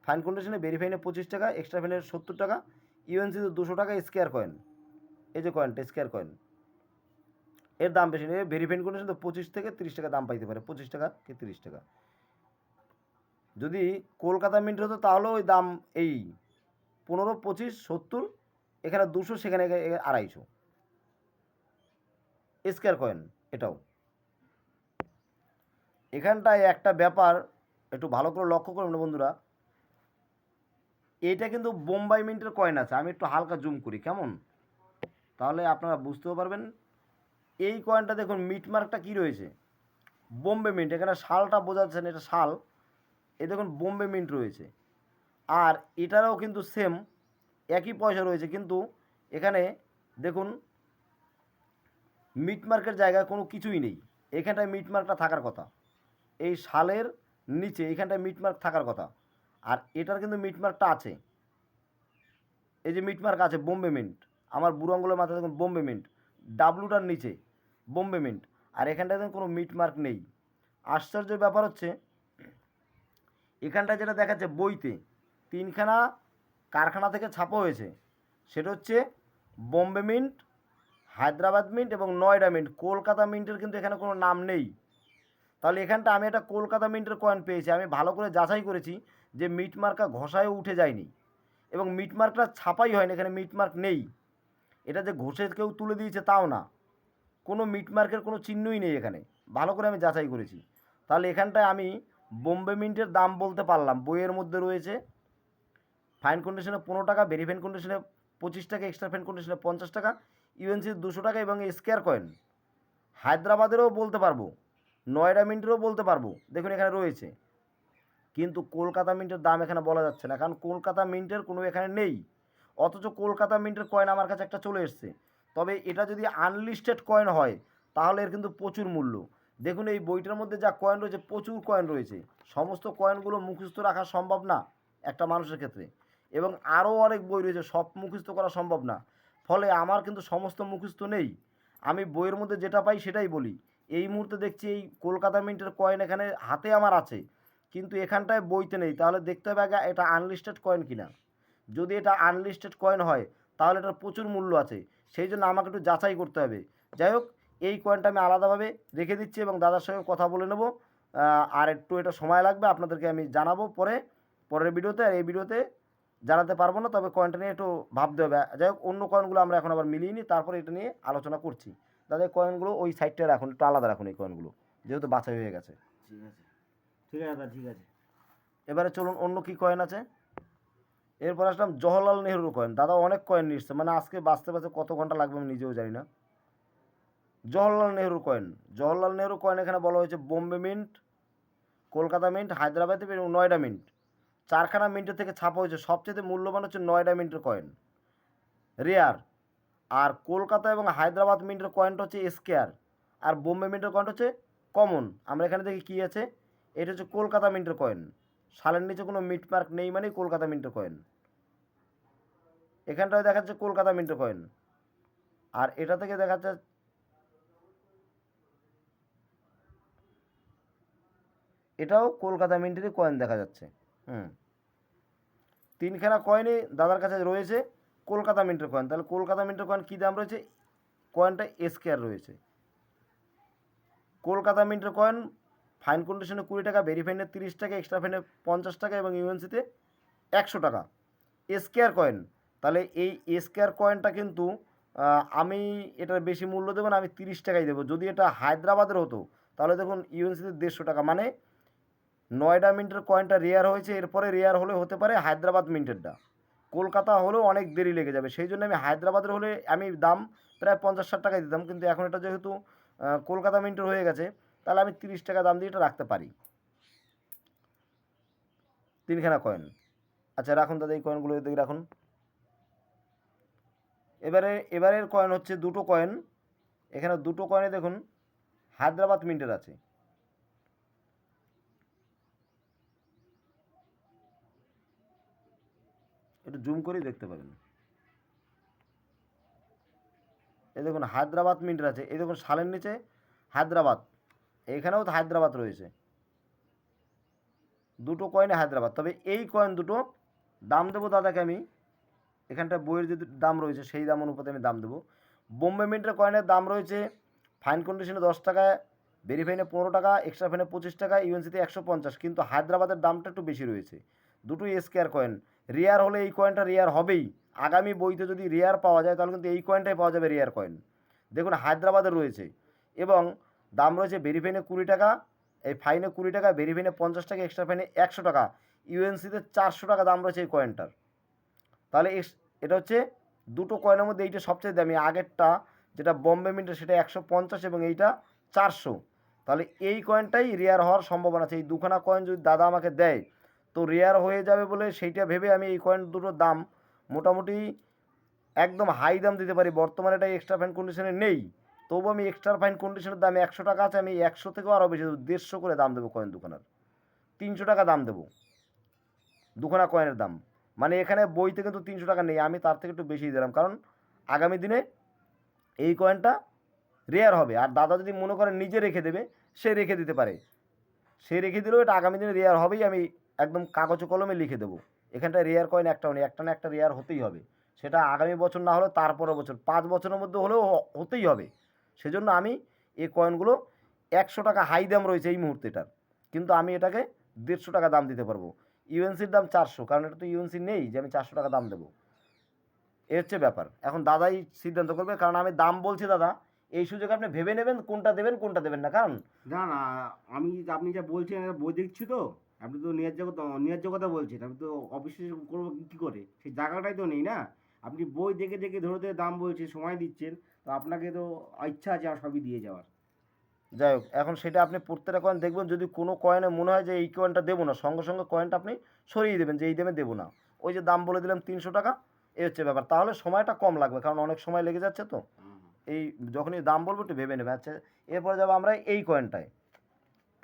ফাইন কন্ডিশনে, ভেরিফাইনে 25 টাকা, এক্সট্রা ফাইনের 70 টাকা, ইউএনসিতে 200 টাকা স্কোয়ার কয়েন। এই যে কয়েনটা স্কোয়ার কয়েন, এর দাম বেশি নেই। ভেরিফাইন কন্ডিশন তো 25 থেকে 30 টাকা দাম পাইতে পারে, 25 টাকা কি 30 টাকা। যদি কলকাতা মিন্ট হতো তাহলেও ওই দাম এই 15, 25, 70, এখানে 200, সেখানে 250 স্কোয়ার কয়েন। এটাও এখানটায় একটা ব্যাপার একটু ভালো করে লক্ষ্য করুন বন্ধুরা, এইটা কিন্তু বোম্বাই মিন্টের কয়েন আছে। আমি একটু হালকা জুম করি কেমন, তাহলে আপনারা বুঝতেও পারবেন। এই কয়েনটা দেখুন মিটমার্কটা কী রয়েছে, বোম্বে মিন্ট। এখানে শালটা বোঝা যাচ্ছে না, এটা শাল। এই দেখুন বোম্বে মিন্ট রয়েছে। আর এটারও কিন্তু সেম একই পয়সা রয়েছে, কিন্তু এখানে দেখুন মিটমার্কের জায়গায় কোনো কিছুই নেই। এখানটায় মিটমার্কটা থাকার কথা, এই শালের নিচে এখানটায় মিটমার্ক থাকার কথা। আর এটার কিন্তু মিটমার্কটা আছে, এই যে মিটমার্ক আছে বোম্বে মিন্ট। আমার বুড়ো আঙুলের মাথায় দেখুন বোম্বে মিন্ট, ডাব্লুটার নিচে বোম্বে মিন্ট। আর এখানটায় দেখুন কোনো মিটমার্ক নেই। আশ্চর্যের ব্যাপার হচ্ছে এখানটায় যেটা দেখাচ্ছে বইতে 3খানা কারখানা থেকে ছাপা হয়েছে, সেটা হচ্ছে বোম্বে মিন্ট, হায়দ্রাবাদ মিন্ট এবং নয়ডা মিন্ট। কলকাতা মিন্টের কিন্তু এখানে কোনো নাম নেই। তাহলে এখানটা আমি একটা কলকাতা মিন্টের কয়েন পেয়েছি। আমি ভালো করে যাচাই করেছি যে মিটমার্কটা ঘষায়ও উঠে যায়নি এবং মিটমার্কটা ছাপাই হয়নি, এখানে মিটমার্ক নেই। এটা যে ঘষে কেউ তুলে দিয়েছে তাও না, কোনো মিটমার্কের কোনো চিহ্নই নেই এখানে, ভালো করে আমি যাচাই করেছি। তাহলে এখানটায় আমি বোম্বে মিন্টের দাম বলতে পারলাম। বইয়ের মধ্যে রয়েছে ফাইন কন্ডিশনে 15 টাকা, ভেরিফাইন কন্ডিশনে 25 টাকা, এক্সট্রা ফাইন কন্ডিশনে 50 টাকা, ইউএনসি 200 টাকা এবং স্কোয়ার কয়েন। হায়দ্রাবাদেরও বলতে পারবো, নয়ডা মিন্টেরও বলতে পারবো, দেখুন এখানে রয়েছে। কিন্তু কলকাতা মিন্টের দাম এখানে বলা যাচ্ছে না, কারণ কলকাতা মিন্টের কোনো এখানে নেই। অথচ কলকাতা মিন্টের কয়েন আমার কাছে একটা চলে এসছে। তবে এটা যদি আনলিস্টেড কয়েন হয় তাহলে এর কিন্তু প্রচুর মূল্য। দেখুন এই বইটার মধ্যে যা কয়েন রয়েছে, প্রচুর কয়েন রয়েছে। সমস্ত কয়েনগুলো মুখস্থ রাখা সম্ভব না একটা মানুষের ক্ষেত্রে, এবং আরও অনেক বই রয়েছে, সব মুখস্থ করা সম্ভব না। ফলে আমার কিন্তু সমস্ত মুখস্থ নেই, আমি বইয়ের মধ্যে যেটা পাই সেটাই বলি। এই মুহূর্তে দেখছি এই কলকাতা মিন্টের কয়েন এখানে হাতে আমার আছে, কিন্তু এখানটায় বইতে নেই। তাহলে দেখতে হবে আগে এটা আনলিস্টেড কয়েন কিনা। যদি এটা আনলিস্টেড কয়েন হয় তাহলে এটার প্রচুর মূল্য আছে, সেই জন্য আমাকে একটু যাচাই করতে হবে। যাই হোক, এই কয়েনটা আমি আলাদাভাবে রেখে দিচ্ছি এবং দাদার সঙ্গে কথা বলে নেব। আর একটু এটা সময় লাগবে, আপনাদেরকে আমি জানাবো পরের ভিডিওতে। আর এই ভিডিওতে জানাতে পারবো না, তবে কয়েনটা নিয়ে একটু ভাবতে হবে। যাই হোক, অন্য কয়েনগুলো আমরা এখন আবার মিলিয়ে নিই, তারপরে এটা নিয়ে আলোচনা করছি। দাদা এই কয়েনগুলো ওই সাইডটা রাখুন, একটু আলাদা রাখুন এই কয়েনগুলো, যেহেতু বাছাই হয়ে গেছে। ঠিক আছে, ঠিক আছে দাদা, ঠিক আছে। এবারে চলুন অন্য কি কয়েন আছে। এরপর আসলাম জওহরলাল নেহরুর কয়েন। দাদা অনেক কয়েন নিয়ে এসছে, মানে আজকে বাঁচতে বাঁচতে কত ঘন্টা লাগবে আমি নিজেও জানি না। জওহরলাল নেহরুর কয়েন, জওহরলাল নেহরু কয়েন এখানে বলা হয়েছে বোম্বে মিন্ট, কলকাতা মিন্ট, হায়দ্রাবাদ এবং নয়ডা মিন্ট। 4খানা মিন্টের থেকে ছাপা হয়েছে। সবচেয়ে মূল্যবান হচ্ছে নয়ডা মিন্টের কয়েন, রেয়ার। আর কলকাতা এবং হায়দ্রাবাদ মিন্টের কয়েনটা হচ্ছে স্কেয়ার, আর বোম্বে মিন্টের কয়েনটা হচ্ছে কমন। আমরা এখানে দেখি কী আছে, এটা হচ্ছে কলকাতা মিন্টের কয়েন। সালের নিচে কোনো মিটমার্ক নেই মানেই কলকাতা মিন্টের কয়েন। এখানটায় দেখা যাচ্ছে কলকাতা মিন্টের কয়েন, আর এটা থেকে দেখা যাচ্ছে এটাও কলকাতা মিন্টেরই কয়েন দেখা যাচ্ছে। 3খানা কয়েনই দাদার কাছে রয়েছে কলকাতা মিন্টের কয়েন। তাহলে কলকাতা মিন্টের কয়েন কী দাম রয়েছে, কয়েনটা স্কোয়ার রয়েছে। কলকাতা মিন্টের কয়েন ফাইন কন্ডিশনে 20 টাকা, ভেরিফাইনে 30 টাকা, এক্সট্রা ফাইনে 50 টাকা এবং ইউএনসিতে 100 টাকা স্কোয়ার কয়েন। তাহলে এই স্কোয়ার কয়েনটা কিন্তু আমি এটার বেশি মূল্য দেবো না, আমি 30 টাকাই দেবো। যদি এটা হায়দ্রাবাদের হতো তাহলে দেখুন ইউএনসিতে 150 টাকা। মানে নয়ডা মিন্টের কয়েনটা রেয়ার হয়েছে, এরপরে রেয়ার হলে হতে পারে হায়দ্রাবাদ মিন্টেরটা। কলকাতা হলেও অনেক দেরি লেগে যাবে, সেই জন্য আমি হায়দ্রাবাদের হলে আমি দাম প্রায় 50-60 টাকায় দিতাম, কিন্তু এখন এটা যেহেতু কলকাতা মিন্টের হয়ে গেছে তাহলে আমি 30 টাকা দাম দিয়ে এটা রাখতে পারি। 3খানা কয়েন। আচ্ছা রাখুন দাদা, এই কয়েনগুলো এদিকে রাখুন। এবারের কয়েন হচ্ছে দুটো কয়েন। এখানে দুটো কয়েনে দেখুন হায়দ্রাবাদ মিন্টের আছে। একটু জুম করেই দেখতে পাবেন। এই দেখুন হায়দ্রাবাদ মিন্টের আছে, এই দেখুন সালের নিচে হায়দ্রাবাদ, এখানেও তো হায়দ্রাবাদ রয়েছে। দুটো কয়েনে হায়দ্রাবাদ। তবে এই কয়েন দুটো দাম দেবো দাদাকে আমি, এখানটা বইয়ের যে দাম রয়েছে সেই দাম অনুপাতে আমি দাম দেবো। বোম্বে মিন্টের কয়েনের দাম রয়েছে ফাইন কন্ডিশনে 10 টাকা, ভেরিফাইনে 15 টাকা, এক্সট্রা ফাইনে 25 টাকা, ইউএনসিতে 150, কিন্তু হায়দ্রাবাদের দামটা একটু বেশি রয়েছে। দুটোই স্কোয়ার কয়েন। রেয়ার হলে এই কয়েনটা রেয়ার হবেই। আগামী বইতে যদি রেয়ার পাওয়া যায় তাহলে কিন্তু এই কয়েনটাই পাওয়া যাবে রেয়ার কয়েন। দেখুন হায়দ্রাবাদের রয়েছে এবং দাম রয়েছে ভেরিফাইনে 20 টাকা, এই ফাইনে 20 টাকা, ভেরিফাইনে 50 টাকা, এক্সট্রা ফাইনে 100 টাকা, ইউএনসিতে 400 টাকা দাম রয়েছে এই কয়েনটার। তাহলে এটা হচ্ছে দুটো কয়েনের মধ্যে এইটা সবচেয়ে দামি। আগেরটা যেটা বম্বে মিন্টের সেটা 150 এবং এইটা 400। তাহলে এই কয়েনটাই রেয়ার হওয়ার সম্ভাবনা আছে। এই দুখানা কয়েন যদি দাদা আমাকে দেয় তো রেয়ার হয়ে যাবে বলে সেইটা ভেবে আমি এই কয়েন দুটোর দাম মোটামুটি একদম হাই দাম দিতে পারি। বর্তমানে এটা এক্সট্রা ফাইন কন্ডিশনে নেই, তবু আমি এক্সট্রা ফাইন কন্ডিশনের দাম 100 টাকা আছে, আমি 100 থেকেও আরও বেশি 150 করে দাম দেবো কয়েন দুখানার। 300 টাকা দাম দেবো দুখানা কয়েনের দাম। মানে এখানে বইতে কিন্তু 300 টাকা নেই, আমি তার থেকে একটু বেশি দিলাম, কারণ আগামী দিনে এই কয়েনটা রেয়ার হবে। আর দাদা যদি মনে করেন নিজে রেখে দেবে, সে রেখে দিতে পারে, সে রেখে দিলেও এটা আগামী দিনে রেয়ার হবেই। আমি একদম কাগজে কলমে লিখে দেবো এখানটা রেয়ার কয়েন একটাও নেই, একটা না একটা রেয়ার হতেই হবে। সেটা আগামী বছর না হলেও তারপরের বছর, 5 বছরের মধ্যে হলেও হতেই হবে। সেজন্য আমি এই কয়েনগুলো 100 টাকা হাই দাম রয়েছে এই মুহূর্তেটার, কিন্তু আমি এটাকে 150 টাকা দাম দিতে পারবো। ইউএনসির দাম 400, কারণ এটা তো ইউএনসি নেই যে আমি 400 টাকা দাম দেবো। এ হচ্ছে ব্যাপার। এখন দাদাই সিদ্ধান্ত করবে, কারণ আমি দাম বলছি দাদা, এই সুযোগে আপনি ভেবে নেবেন কোনটা দেবেন কোনটা দেবেন না। কারণ না না, আপনি যা বলছেন এটা বই দেখছি তো, আপনি তো ন্যায্য কথা বলছেন, আমি তো অবিশ্বাস করবো কী করে, সেই জায়গাটাই তো নেই না। আপনি বই দেখে দেখে ধরে ধরে দাম বলছেন, সময় দিচ্ছেন, তো আপনাকে তো ইচ্ছা আছে আর সবই দিয়ে যাওয়ার। যাই হোক, এখন সেটা আপনি প্রত্যেকটা কয়েন দেখবেন, যদি কোনো কয়েনে মনে হয় যে এই কয়েনটা দেবো না, সঙ্গে সঙ্গে কয়েনটা আপনি সরিয়ে দেবেন যে এই দামে দেবো না। ওই যে দাম বলে দিলাম 300 টাকা, এই হচ্ছে ব্যাপার। তাহলে সময়টা কম লাগবে, কারণ অনেক সময় লেগে যাচ্ছে তো। এই যখনই দাম বলবো একটু ভেবে নেবে। আচ্ছা, এরপরে যাবো আমরা এই কয়েনটায়।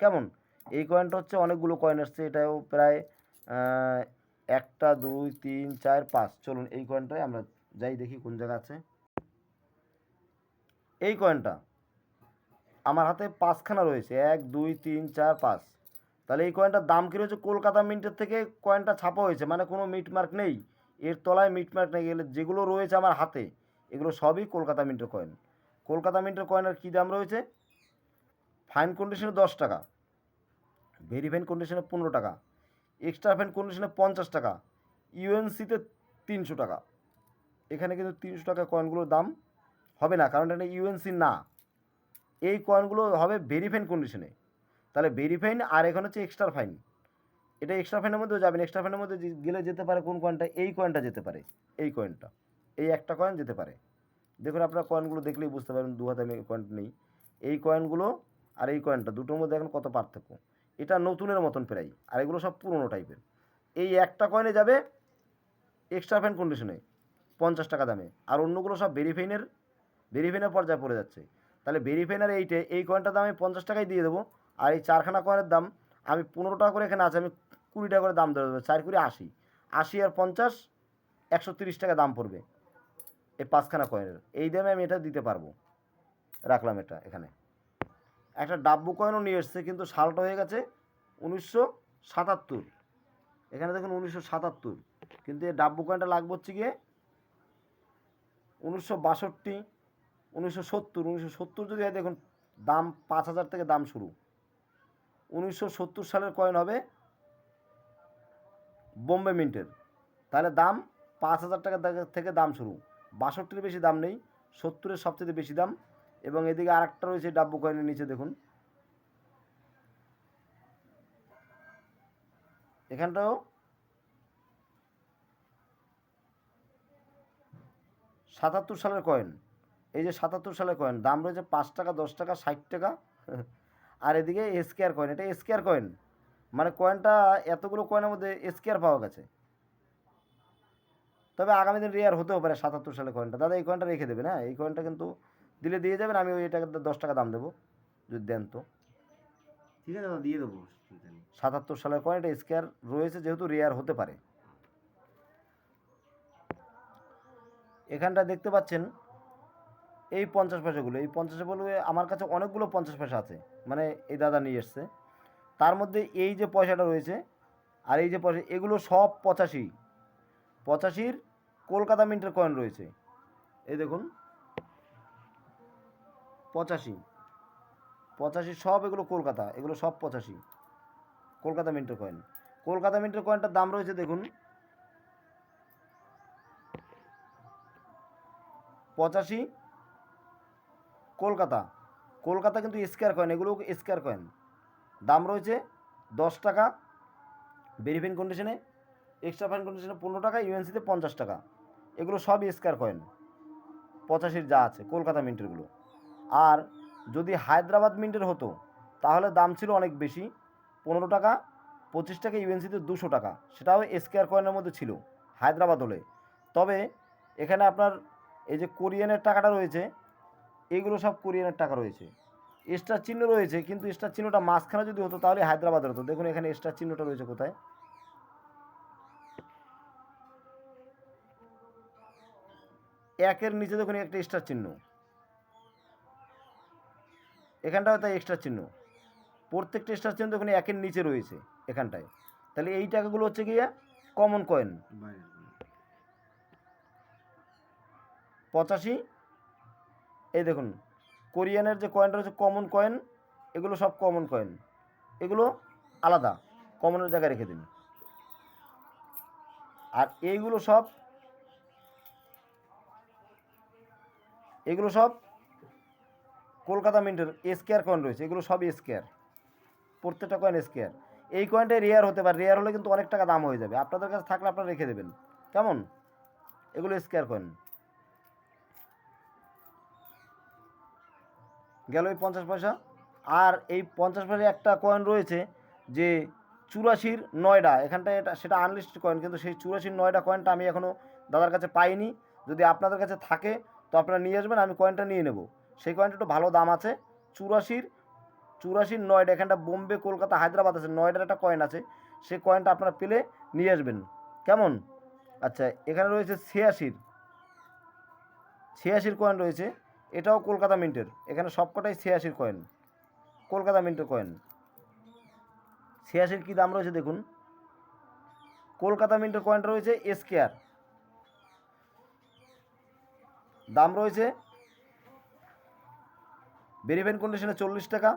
কেমন, এই কয়েনটা হচ্ছে অনেকগুলো কয়েন এসছে, এটাও প্রায় 1 2 3 4 5। চলুন এই কয়েনটায় আমরা যাই, দেখি কোন জায়গা আছে। এই কয়েনটা আমার হাতে 5খানা রয়েছে, 1 2 3 4 5। তাহলে এই কয়েনটার দাম কী রয়েছে, কলকাতা মিন্টের থেকে কয়েনটা ছাপা হয়েছে, মানে কোনো মিটমার্ক নেই, এর তলায় মিটমার্ক নেই। গেলে যেগুলো রয়েছে আমার হাতে এগুলো সবই কলকাতা মিন্টের কয়েন। কলকাতা মিন্টের কয়েনের কী দাম রয়েছে, ফাইন কন্ডিশনে 10 টাকা, ভেরি ফাইন কন্ডিশনে 15 টাকা, এক্সট্রা ফাইন কন্ডিশনে 50 টাকা, ইউএনসিতে 300 টাকা। এখানে কিন্তু 300 টাকা কয়েনগুলোর দাম হবে না, কারণ এটা ইউএনসি না। এই কয়েনগুলো হবে ভেরি ফাইন কন্ডিশনে। তাহলে ভেরি ফাইন আর এখানে হচ্ছে এক্সট্রা ফাইন। এটা এক্সট্রা ফাইনের মধ্যেও যাবেন, এক্সট্রা ফাইনের মধ্যে গেলে যেতে পারে কোন কয়েনটা, এই কয়েনটা যেতে পারে, এই কয়েনটা, এই একটা কয়েন যেতে পারে। দেখুন আপনারা কয়েনগুলো দেখলেই বুঝতে পারবেন, দু হাতে আমি কয়েন নেই। এই কয়েনগুলো আর এই কয়েনটা দুটোর মধ্যে এখন কত পার্থক্য। এটা নতুনের মতন প্রায়, আর এগুলো সব পুরনো টাইপের। এই একটা কয়েনে যাবে এক্সট্রা ফাইন কন্ডিশনে 50 টাকা দামে, আর অন্যগুলো সব ভেরিফাইনের পর্যায়ে পড়ে যাচ্ছে। তাহলে ভেরিফাইনার এই কয়েনটার দাম আমি 50 টাকায় দিয়ে দেবো, আর এই 4খানা কয়েনের দাম আমি 15 টাকা করে এখানে আছে, আমি 20 টাকা করে দাম ধরে দেবো। 4 কুড়ি 80, 80 আর 50 130 টাকা দাম পড়বে এই 5খানা কয়েনের। এই দামে আমি এটা দিতে পারবো, রাখলাম এটা এখানে। একটা ডাব্বু কয়েনও নিয়ে এসছে, কিন্তু সালটা হয়ে গেছে 1977। এখানে দেখুন 1977, কিন্তু এই ডাব্বু কয়েনটা লাগবে হচ্ছে গিয়ে 1962, 1970 যদি হয়, দেখুন দাম 5000 থেকে দাম শুরু। 1970 সালের কয়েন হবে বোম্বে মিন্টের, তাহলে দাম 5000 টাকা থেকে দাম শুরু। 62-এর বেশি দাম নেই, 70-এর সবচেয়ে বেশি দাম। এবং এদিকে আরেকটা রয়েছে ডাব্বু কয়েনের নিচে দেখুন, এখানটাও 77 সালের কয়েন। এই যে 77 সালের কয়েন, দাম রয়েছে 5 টাকা, 10 টাকা, 60 টাকা। আর এদিকে স্কোয়ার কয়েন, এটা স্কোয়ার কয়েন, মানে কয়েনটা এতগুলো কয়েনের মধ্যে স্কোয়ার পাওয়া গেছে। তবে আগামী দিন রেয়ার হতেও পারে 77 সালের কয়েনটা। দাদা এই কয়েনটা রেখে দেবেন, হ্যাঁ এই কয়েনটা কিন্তু দিলে দিয়ে যাবেন, আমি ওই এটাকে 10 টাকা দাম দেবো যদি দেন তো। ঠিক আছে দাদা, দিয়ে দেবো, চিন্তা নেই। 77 সালের কয়েন, এটা স্কোয়ার রয়েছে যেহেতু রেয়ার হতে পারে। এখানটা দেখতে পাচ্ছেন এই 50 পয়সাগুলো, এই 50 পয়সাগুলো আমার কাছে অনেকগুলো 50 পয়সা আছে, মানে এই দাদা নিয়ে এসছে। তার মধ্যে এই যে পয়সাটা রয়েছে আর এই যে এগুলো সব 85 কলকাতা মিন্টের কয়েন রয়েছে। এই দেখুন 85 সব এগুলো কলকাতা, এগুলো সব 85 কলকাতা মিন্টের কয়েন। কলকাতা মিন্টের কয়েনটার দাম রয়েছে দেখুন 85 কলকাতা। কলকাতা কিন্তু স্কোয়ার কয়েন, এগুলো স্কোয়ার কয়েন। দাম রয়েছে 10 টাকা ভেরিফাইন কন্ডিশনে, এক্সট্রা ফাইন কন্ডিশনে 15 টাকা, ইউএনসিতে 50 টাকা। এগুলো সব স্কোয়ার কয়েন 85 যা আছে কলকাতা মিন্টেরগুলো। আর যদি হায়দ্রাবাদ মিন্টের হতো তাহলে দাম ছিল অনেক বেশি, 15 টাকা, 25 টাকা, ইউএনসিতে 200 টাকা। সেটাও স্কোয়ার কয়েনের মধ্যে ছিল হায়দ্রাবাদ হলে। তবে এখানে আপনার এই যে কোরিয়ানের টাকাটা রয়েছে, এইগুলো সব কোরিয়ানের টাকা রয়েছে। স্টার চিহ্ন রয়েছে, কিন্তু স্টার চিহ্নটা মাঝখানে যদি হতো তাহলে হায়দ্রাবাদের হতো। দেখুন এখানে স্টার চিহ্নটা রয়েছে কোথায়, একের নিচে দেখুন একটা স্টার চিহ্ন, এখানটায় তাই এক্সট্রা চিহ্ন, প্রত্যেকটা স্টার চিহ্ন দেখুন একের নিচে রয়েছে এখানটায়। তাহলে এই টাকাগুলো হচ্ছে গিয়ে কমন কয়েন 85। এই দেখুন কোরিয়ানের যে কয়েনটা রয়েছে কমন কয়েন, এগুলো সব কমন কয়েন, এগুলো আলাদা কমনের জায়গায় রেখে দিন। আর এইগুলো সব কলকাতা মিন্টের স্কোয়ার কয়েন রয়েছে, এগুলো সব স্কোয়ার, প্রত্যেকটা কয়েন স্কোয়ার। এই কয়েনটা রেয়ার হতে পারে, রেয়ার হলে কিন্তু অনেক টাকা দাম হয়ে যাবে। আপনাদের কাছে থাকলে আপনারা রেখে দেবেন, কেমন? এগুলো স্কোয়ার কয়েন। গেল এই 50 পয়সা। আর এই 50 পয়সার একটা কয়েন রয়েছে যে 84 নয়ডা, এখানটায় এটা সেটা আনলিস্টেড কয়েন, কিন্তু সেই 84 নয়ডা কয়েনটা আমি এখনও দাদার কাছে পাইনি। যদি আপনাদের কাছে থাকে তো আপনারা নিয়ে আসবেন, আমি কয়েনটা নিয়ে নেব। সেই কয়েনটা একটু ভালো দাম আছে। 84 নয়ডা, এখানটা বোম্বে, কলকাতা, হায়দ্রাবাদ আছে, নয়ডার একটা কয়েন আছে। সেই কয়েনটা আপনারা পেলে নিয়ে আসবেন, কেমন? আচ্ছা, এখানে রয়েছে 86 কয়েন রয়েছে, এটাও কলকাতা মিন্টের। এখানে সবকটাই 86 কয়েন, কলকাতা মিন্টের কয়েন। 86 কী দাম রয়েছে দেখুন, কলকাতা মিন্টের কয়েনটা রয়েছে স্কোয়ার, দাম রয়েছে ভেরিফাইন কন্ডিশনে 40 টাকা,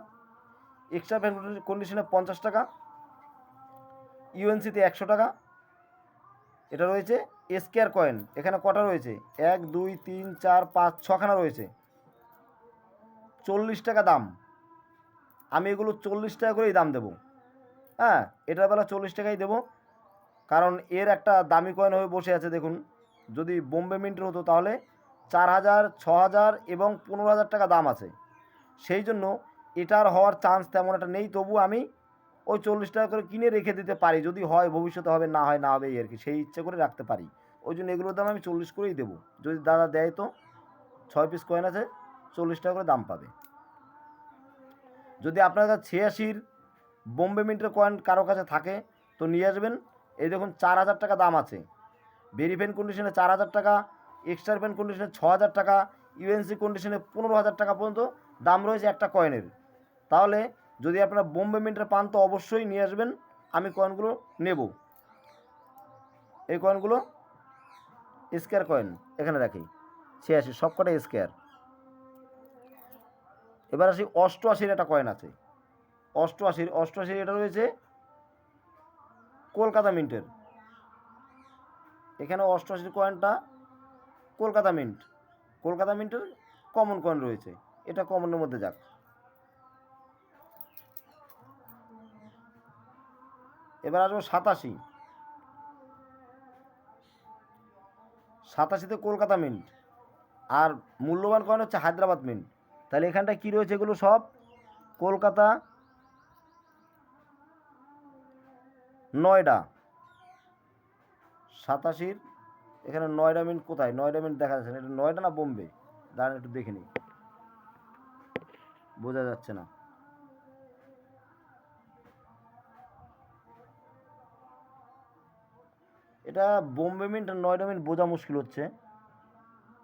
এক্সট্রা ফাইন কন্ডিশনে 50 টাকা, ইউএনসিতে 100 টাকা। এটা রয়েছে স্কোয়ার কয়েন। এখানে কটা রয়েছে? 1 2 3 4 5 6খানা রয়েছে, 40 টাকা দাম। আমি এগুলো 40 টাকা করেই দাম দেবো। হ্যাঁ, এটার বেলা 40 টাকাই দেবো, কারণ এর একটা দামি কয়েন হয়ে বসে আছে। দেখুন যদি বোম্বে মিন্টের হতো তাহলে 4000, 6000 এবং 15000 টাকা দাম আছে। সেই জন্য এটার হওয়ার চান্স তেমন একটা নেই। তবু আমি ওই 40 টাকা করে কিনে রেখে দিতে পারি, যদি হয় ভবিষ্যতে হবে, না হয় না হবে, এই আর কি, সেই ইচ্ছে করে রাখতে পারি। ওই জন্য এগুলোর দাম আমি 40 করেই দেবো। যদি দাদা দেয় তো 6 পিস কয়েন আছে, 40 টাকা করে দাম পাবে। যদি আপনার কাছে 86 বোম্বে মিন্টের কয়েন কারো কাছে থাকে তো নিয়ে আসবেন। এই দেখুন 4000 টাকা দাম আছে, ভেরিফাইন কন্ডিশনে 4000 টাকা, এক্সট্রা ফাইন কন্ডিশনে 6000 টাকা, ইউএনসি কন্ডিশনে 15000 টাকা পর্যন্ত দাম রয়েছে একটা কয়েনের। তাহলে যদি আপনারা বোম্বে মিন্টের পান তো অবশ্যই নিয়ে আসবেন, আমি কয়েনগুলো নেব। এই কয়েনগুলো স্কোয়ার কয়েন, এখানে রাখি 86 সবকটাই স্কোয়ার। এবার আসি 88 একটা কয়েন আছে, 88 এটা রয়েছে কলকাতা মিন্টের। এখানে 88 কয়েনটা কলকাতা মিন্টের কমন কয়েন রয়েছে, এটা কমনের মধ্যে যাক। এবার আসবো 87তে কলকাতা মিন্ট, আর মূল্যবান কয়েন হচ্ছে হায়দ্রাবাদ মিন্ট। তাহলে এখানটায় কী রয়েছে? এগুলো সব কলকাতা নয়ডা। 87 এখানে নয়ডা মিন্ট কোথায়? নয়ডা মিন্ট দেখা যাচ্ছে না, এটা নয়ডা না বোম্বে? দাঁড়ান একটু দেখে নিই, বোঝা যাচ্ছে না। এটা বোম্বে মিন্ট আর নয়ডা মিন্ট বোঝা মুশকিল হচ্ছে।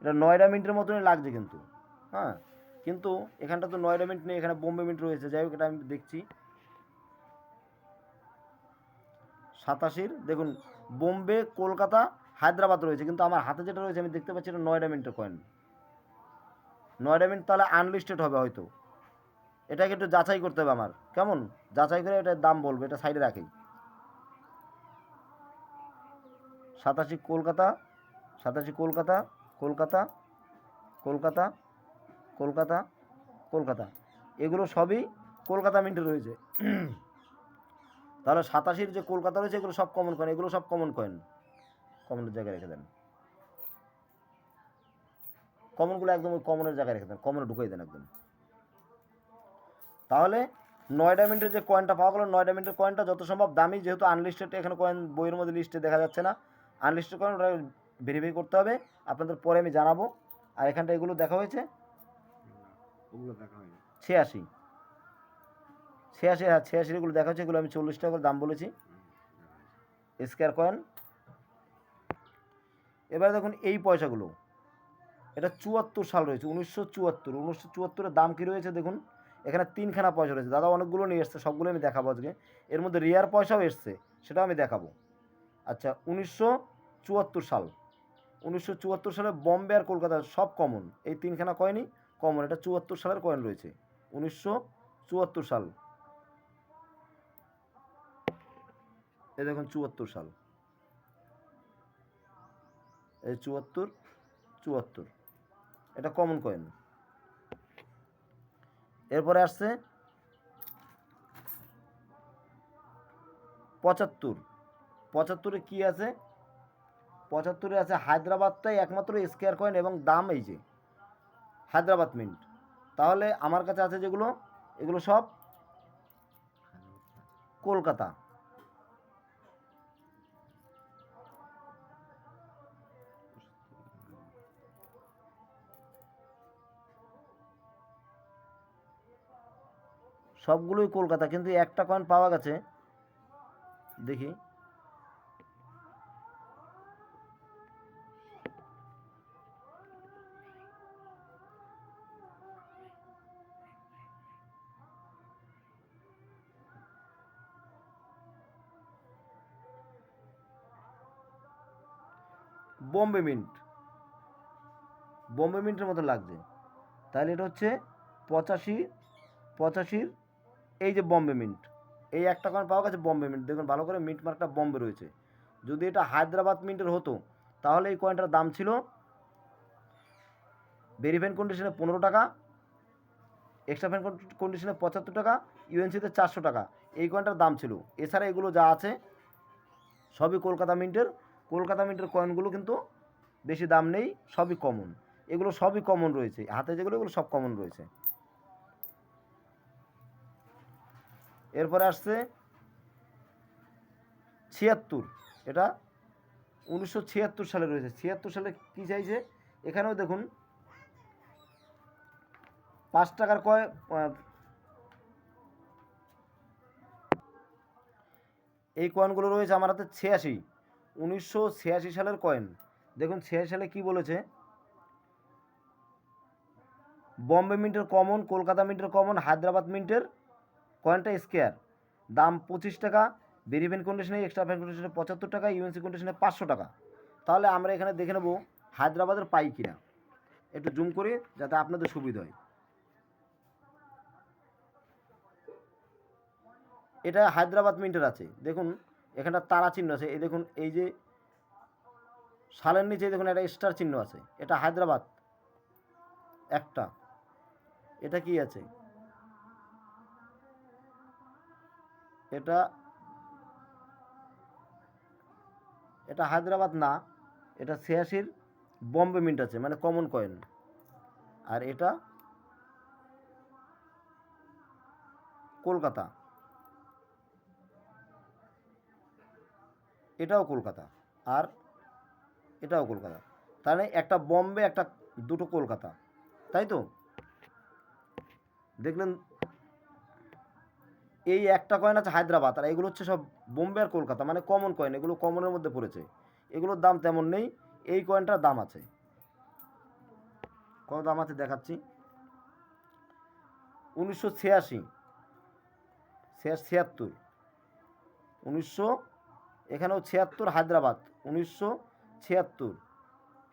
এটা নয়ডা মিন্টের মতনই লাগছে কিন্তু, হ্যাঁ, কিন্তু এখানটা তো নয়ডা মিন্ট নেই, এখানে বোম্বে মিন্ট রয়েছে। যাই হোক, এটা আমি দেখছি। 87 দেখুন বোম্বে, কলকাতা, হায়দ্রাবাদ রয়েছে, কিন্তু আমার হাতে যেটা রয়েছে আমি দেখতে পাচ্ছি এটা নয়ডা মিন্টের কয়েন। নয়ডা মিন্ট তাহলে আনলিস্টেড হবে হয়তো, এটাকে একটু যাচাই করতে হবে আমার, কেমন? যাচাই করে এটার দাম বলবো, এটা সাইডে রাখি। 87 কলকাতা, 87 কলকাতা, কলকাতা, কলকাতা, কলকাতা, কলকাতা, এগুলো সবই কলকাতা মিন্টে রয়েছে। তাহলে 87 যে কলকাতা রয়েছে এগুলো সব কমন কয়েন, এগুলো সব কমন কয়েন। কমনের জায়গায় রেখে দেন, কমনগুলো একদম কমনের জায়গায় রেখে দেন, কমনে ঢুকিয়ে দেন একদম। তাহলে নয়ডা মিন্টের যে কয়েনটা পাওয়া গেলো, নয়ডা মিন্টের কয়েনটা যত সম্ভব দামি, যেহেতু আনলিস্টেড এখানে কয়েন বইয়ের মধ্যে লিস্টে দেখা যাচ্ছে না, আনলিস্টেড কয়েন ওটা ভেরিফাই করতে হবে, আপনাদের পরে আমি জানাবো। আর এখানটা এগুলো দেখা হয়েছে ওগুলো দেখা হয়নি। 86, 86, হ্যাঁ 86 এগুলো দেখা হচ্ছে, এগুলো আমি 40 টাকা করে দাম বলেছি স্কোয়ার কয়েন। এবারে দেখুন এই পয়সাগুলো, এটা 74 সাল রয়েছে, 1974 দাম কী রয়েছে দেখুন, এখানে 3খানা পয়সা রয়েছে। দাদা অনেকগুলো নিয়ে এসছে, সবগুলো আমি দেখাবো আজকে, এর মধ্যে রিয়ার পয়সাও এসছে, সেটাও আমি দেখাবো। আচ্ছা 1974 সাল, 1974 সালে বম্বে আর কলকাতা সব কমন, এই 3খানা কয়েনই কমন, এটা 74 সালের কয়েন রয়েছে, 1974 সাল। এই দেখুন 74 সাল, এই 74, এটা কমন কয়েন। এরপরে আসছে 75, কি আছে? 75 আছে হায়দ্রাবাদটাই একমাত্র স্কোয়ার কয়েন এবং দাম এই যে হায়দ্রাবাদ মিন্ট। তাহলে আমার কাছে আছে যেগুলো, এগুলো সব কলকাতা। সবগুলোই কলকাতা, কিন্তু একটা কয়েন পাওয়া গেছে, দেখি বোম্বে মিন্ট, বোম্বে মিন্টের মতো লাগছে, তাহলে এটা হচ্ছে 85, এই যে বম্বে মিন্ট, এই একটা কয়েন পাওয়া গেছে বম্বে মিন্ট, দেখুন ভালো করে মিন্ট মার্কটা বম্বে রয়েছে। যদি এটা হায়দ্রাবাদ মিন্টের হতো তাহলে এই কয়েনটার দাম ছিল ভেরিফাইড কন্ডিশনে 15 টাকা, এক্সট্রা ফাইন কন্ডিশনে 75 টাকা, ইউএনসিতে 400 টাকা এই কয়েনটার দাম ছিল। এছাড়া এগুলো যা আছে সবই কলকাতা মিন্টের। কলকাতা মিন্টের কয়েনগুলো কিন্তু বেশি দাম নেই, সবই কমন, এগুলো সবই কমন রয়েছে হাতে যেগুলো, এগুলো সব কমন রয়েছে। এরপরে আসছে 76, এটা 1976 সালে রয়েছে। 76 সালে কী চাইছে, এখানেও দেখুন 5 টাকার কয়েন, এই কয়েনগুলো রয়েছে আমার হাতে 86, 1986 সালের কয়েন। দেখুন 86 সালে কি বলেছে, বম্বে মিন্টের কমন, কলকাতা মিন্টের কমন, হায়দ্রাবাদ মিন্টের কয়েনটা স্কোয়ার, দাম 25 টাকা, ভেরিফাইড কন্ডিশনে, এক্সট্রা ফাইন কন্ডিশনে 75 টাকা, ইউএনসি কন্ডিশনে 500 টাকা। তাহলে আমরা এখানে দেখে নেব হায়দ্রাবাদের পাই কিনা, একটু জুম করে যাতে আপনাদের সুবিধা হয়। এটা হায়দ্রাবাদ মিন্টের আছে, দেখুন এখানটা তারা চিহ্ন আছে, এই দেখুন এই যে সালের নিচে দেখুন একটা স্টার চিহ্ন আছে, এটা হায়দ্রাবাদ একটা। এটা কি আছে, এটা এটা হায়দ্রাবাদ না, এটা 86 বম্বে মিন্ট আছে, মানে কমন কয়েন। আর এটা কলকাতা, এটাও কলকাতা, আর এটাও কলকাতা। তাহলে একটা বম্বে, একটা দুটো কলকাতা, তাই তো দেখলেন। এই একটা কয়েন আছে হায়দ্রাবাদ, আর এগুলো হচ্ছে সব বোম্বে আর কলকাতা, মানে কমন কয়েন, এগুলো কমনের মধ্যে পড়েছে, এগুলোর দাম তেমন নেই। এই কয়েনটার দাম আছে, কত দাম আছে দেখাচ্ছি। 1986, 76, 1986 এখানেও 76 হায়দ্রাবাদ 1976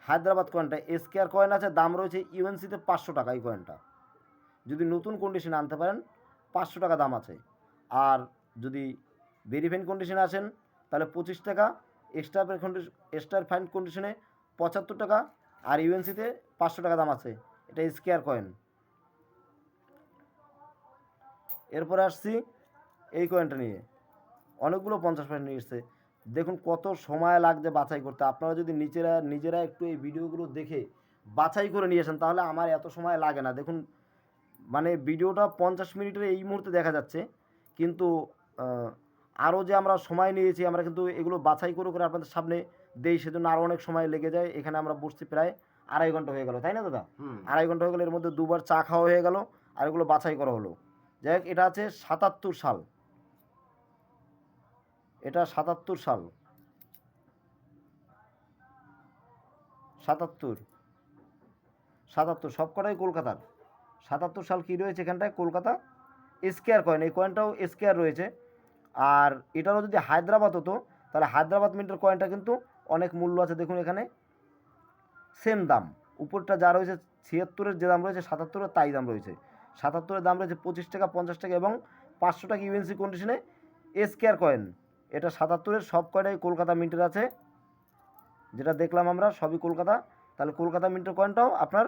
হায়দ্রাবাদ কয়েনটা এসকেআর কয়েন আছে, দাম রয়েছে ইউএনসিতে 500 টাকা। এই কয়েনটা যদি নতুন কন্ডিশনে আনতে পারেন 500 টাকা দাম আছে। আর যদি ভেরিফাইড কন্ডিশনে আসেন তাহলে 25 টাকা, এক্সট্রা ফাইন কন্ডিশনে 75 টাকা, আর ইউএনসিতে 500 টাকা দাম আছে। এটা স্কেয়ার কয়েন। এরপরে আসছি এই কয়েনটা নিয়ে, অনেকগুলো 50% নিয়ে এসছে। দেখুন কত সময় লাগছে বাছাই করতে। আপনারা যদি নিজেরা একটু এই ভিডিওগুলো দেখে বাছাই করে নিয়ে আসেন তাহলে আমার এত সময় লাগে না। দেখুন মানে ভিডিওটা 50 মিনিটের এই মুহূর্তে দেখা যাচ্ছে, কিন্তু আরও যে আমরা সময় নিয়েছি, আমরা কিন্তু এগুলো বাছাই করে আপনাদের সামনে দেই, সেজন্য আরও অনেক সময় লেগে যায়। এখানে আমরা বসছি প্রায় 2.5 ঘন্টা হয়ে গেল, তাই না দাদা? 2.5 ঘন্টা হয়ে গেলো, এর মধ্যে 2বার চা খাওয়া হয়ে গেল, আর এগুলো বাছাই করা হলো। যাই হোক, এটা আছে 77 সাল, এটা 77 সাল, 77 সবকটাই কলকাতার। 77 সাল কী রয়েছে এখানটায়? Kolkata square coin. এই কয়েনটাও স্কেয়ার রয়েছে। আর এটারও যদি হায়দ্রাবাদ হতো তাহলে হায়দ্রাবাদ মিন্টের কয়েনটা কিন্তু অনেক মূল্য আছে। দেখুন এখানে সেম দাম, উপরটা যা রয়েছে 76-এর যে দাম রয়েছে 77-এর তাই দাম রয়েছে। 77-এর দাম রয়েছে 25 টাকা, 50 টাকা এবং 500 টাকা ইউএনসি কন্ডিশনে স্কেয়ার কয়েন। এটা 77-এর সব কয়টাই কলকাতা মিন্টের আছে, যেটা দেখলাম আমরা সবই কলকাতা। তাহলে কলকাতা মিন্টের কয়েনটাও আপনার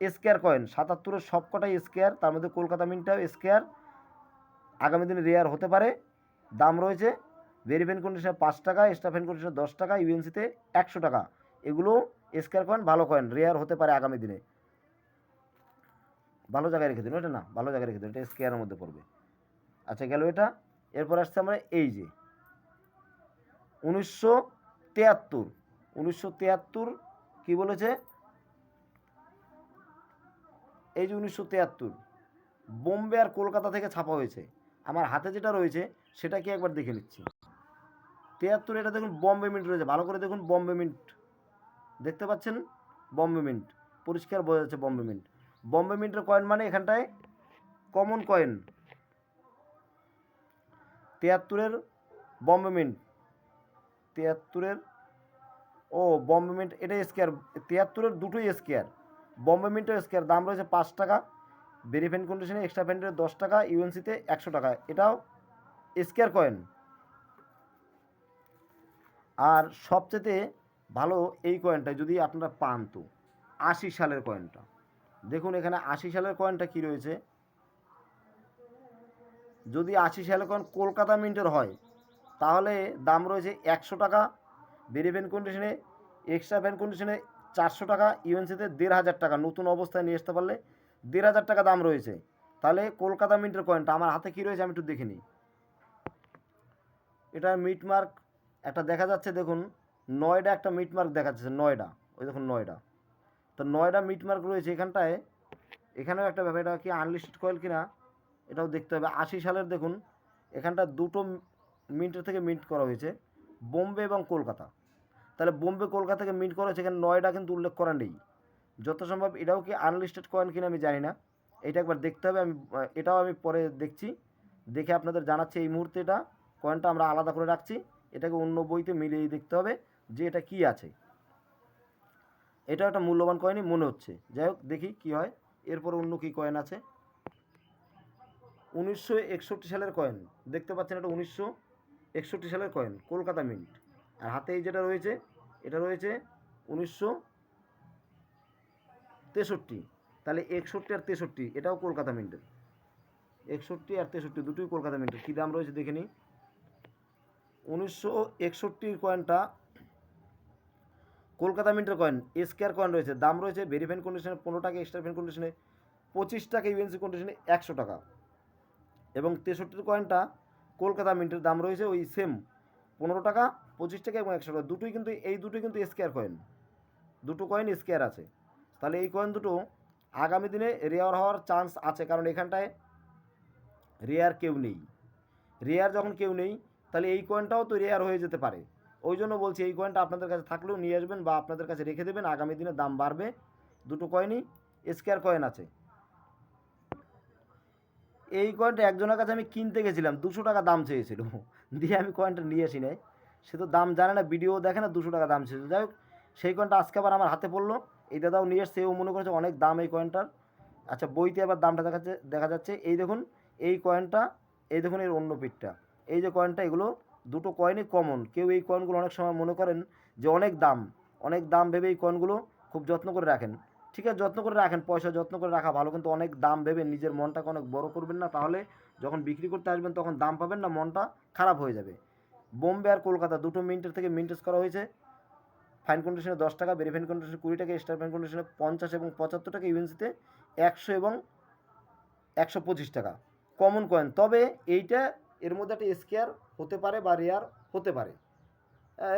স্কেয়ার কয়েন। 77-এর সব কটাই স্কেয়ার, তার মধ্যে কলকাতা মিন্টটাও স্কেয়ার। আগামী দিনে রেয়ার হতে পারে। দাম রয়েছে ভেরিফাইড কন্ডিশনে 5 টাকা, এক্সট্রা ফাইন কন্ডিশনে 10 টাকা, ইউএনসিতে 100 টাকা। এগুলো স্কেয়ার কয়েন, ভালো কয়েন, রেয়ার হতে পারে আগামী দিনে। ভালো জায়গায় রেখে দিন, এটা না ভালো জায়গায় রেখে দিন, এটা স্কেয়ারের মধ্যে পড়বে। আচ্ছা গেল এটা। এরপর আসছে আমরা এই যে 1973 কি বলেছে, এই যে 1973 বোম্বে আর কলকাতা থেকে ছাপা হয়েছে। আমার হাতে যেটা রয়েছে সেটা কি একবার দেখে নিচ্ছি। 73, এটা দেখুন বম্বে মিন্ট রয়েছে, ভালো করে দেখুন বম্বে মিন্ট দেখতে পাচ্ছেন, বম্বে মিন্ট পরিষ্কার বোঝা যাচ্ছে বম্বে মিন্ট। বম্বে মিন্টের কয়েন মানে এখানটায় কমন কয়েন। 73-এর বম্বে মিন্ট, 73-এর বম্বে মিন্ট, এটা স্কেয়ার। 73-এর দুটোই স্কেয়ার, বম্বে মিন্টও স্কেয়ার। দাম রয়েছে 5 টাকা, ভেরিফাইড কন্ডিশনে এক্সট্রা ফাইনের 10 টাকা, ইউএনসিতে 100 টাকা। এটাও স্কেয়ার কয়েন। আর সবচেয়ে ভালো এই কয়েনটা যদি আপনারা পান তো 80 সালের কয়েনটা দেখুন। এখানে 80 সালের কয়েনটা কি রয়েছে, যদি 80 সালের কয়েন কলকাতা মিন্টের হয় তাহলে দাম রয়েছে 100 টাকা, ভেরিফাইড কন্ডিশনে এক্সট্রা ফাইন কন্ডিশনে 400 টাকা, ইউএনসিতে 1500 টাকা। নতুন অবস্থায় নিয়ে আসতে পারলে 1500 টাকা দাম রয়েছে। তাহলে কলকাতা মিন্টের কয়েনটা আমার হাতে কী রয়েছে আমি একটু দেখে নিই। এটা মিট মার্ক একটা দেখা যাচ্ছে, দেখুন নয়ডা একটা মিট মার্ক দেখা যাচ্ছে, নয়ডা, ওই দেখুন নয়ডা। তো নয়ডা মিট মার্ক রয়েছে এখানটায়। এখানেও একটা ব্যাপার, এটা কি আনলিস্টেড কয়েল কিনা এটাও দেখতে হবে। 80 সালের দেখুন এখানটা দুটো মিন্টের থেকে মিন্ট করা হয়েছে, বোম্বে এবং কলকাতা। তাহলে বোম্বে কলকাতা থেকে মিন্ট করা হয়েছে, এখানে নয়ডা কিন্তু উল্লেখ করা নেই। যত সম্ভব এটাও কি আনলিস্টেড কয়েন কিনা আমি জানি না, এটা একবার দেখতে হবে। এটাও আমি পরে দেখছি, দেখে আপনাদের জানাচ্ছি। এই মুহূর্তে এটা কয়েনটা আমরা আলাদা করে রাখছি, এটাকে অন্য বইতে মিলিয়ে দেখতে হবে যে এটা কি আছে। এটা একটা মূল্যবান কয়েনই মনে হচ্ছে। যাই হোক দেখি কি হয়। এরপর অন্য কি কয়েন আছে। 1961 সালের কয়েন দেখতে পাচ্ছেন, এটা 1961 সালের কয়েন, কলকাতা মিন্ট। আর হাতে এই যেটা রয়েছে এটা রয়েছে 1963। তাহলে 61 আর 63 এটাও কলকাতা মিন্টের। 61 আর 63 দুটোই কলকাতা মিন্টের। কী দাম রয়েছে দেখে নিই। 1961 কয়েনটা কলকাতা মিন্টের কয়েন, স্কেয়ার কয়েন রয়েছে, দাম রয়েছে ভেরিফাইড কন্ডিশনে 15 টাকা, এক্সট্রা ফাইন কন্ডিশনে 25 টাকা, ইউএনসি কন্ডিশনে 100 টাকা। এবং 63 কয়েনটা কলকাতা মিন্টের, দাম রয়েছে ওই সেম 15 টাকা, 25 টাকা এবং 100 টাকা। দুটোই কিন্তু এই দুটোই কিন্তু স্কেয়ার কয়েন, দুটো কয়েন স্কেয়ার আছে। তাহলে এই কয়েন দুটো আগামী দিনে রেয়ার হওয়ার চান্স আছে, কারণ এখানটায় রেয়ার কেউ নেই। রেয়ার যখন কেউ নেই তাহলে এই কয়েনটাও তো রেয়ার হয়ে যেতে পারে। ওই জন্য বলছি এই কয়েনটা আপনাদের কাছে থাকলেও নিয়ে আসবেন বা আপনাদের কাছে রেখে দেবেন, আগামী দিনে দাম বাড়বে। দুটো কয়েনই স্কেয়ার কয়েন আছে। এই কয়েনটা একজনের কাছে আমি কিনতে গেছিলাম, 200 টাকা দাম চেয়েছিল, দিয়ে আমি কয়েনটা নিয়ে আসি নাই। সে তো দাম জানে না, ভিডিও দেখে না, 200 টাকা দাম ছিল। যাই হোক, সেই কয়েনটা আজকে আবার আমার হাতে পড়লো। এই দাদাও নিয়ে এসছে, ও মনে করেছে অনেক দাম এই কয়েনটার। আচ্ছা, বইতে আবার দামটা দেখা যাচ্ছে। এই দেখুন এই কয়েনটা, এই দেখুন এর অন্য পিঠটা, এই যে কয়েনটা, এগুলো দুটো কয়েনই কমন। কেউ এই কয়েনগুলো অনেক সময় মনে করেন যে অনেক দাম ভেবে এই কয়েনগুলো খুব যত্ন করে রাখেন। ঠিক আছে, যত্ন করে রাখেন, পয়সা যত্ন করে রাখা ভালো, কিন্তু অনেক দাম ভেবে নিজের মনটাকে অনেক বড় করবেন না, তাহলে যখন বিক্রি করতে আসবেন তখন দাম পাবেন না, মনটা খারাপ হয়ে যাবে। বোম্বে আর কলকাতা দুটো মিন্টের থেকে মিন্টেজ করা হয়েছে। ফাইন কন্ডিশনে 10 টাকা, ভেরিফাইন কন্ডিশনে 20 টাকা, স্টার ফাইন কন্ডিশনে 50 এবং 75 টাকা, ইউএনসিতে 100 এবং 125 টাকা কমন কয়েন। তবে এইটা এর মধ্যে একটা স্কেয়ার হতে পারে বা রেয়ার হতে পারে,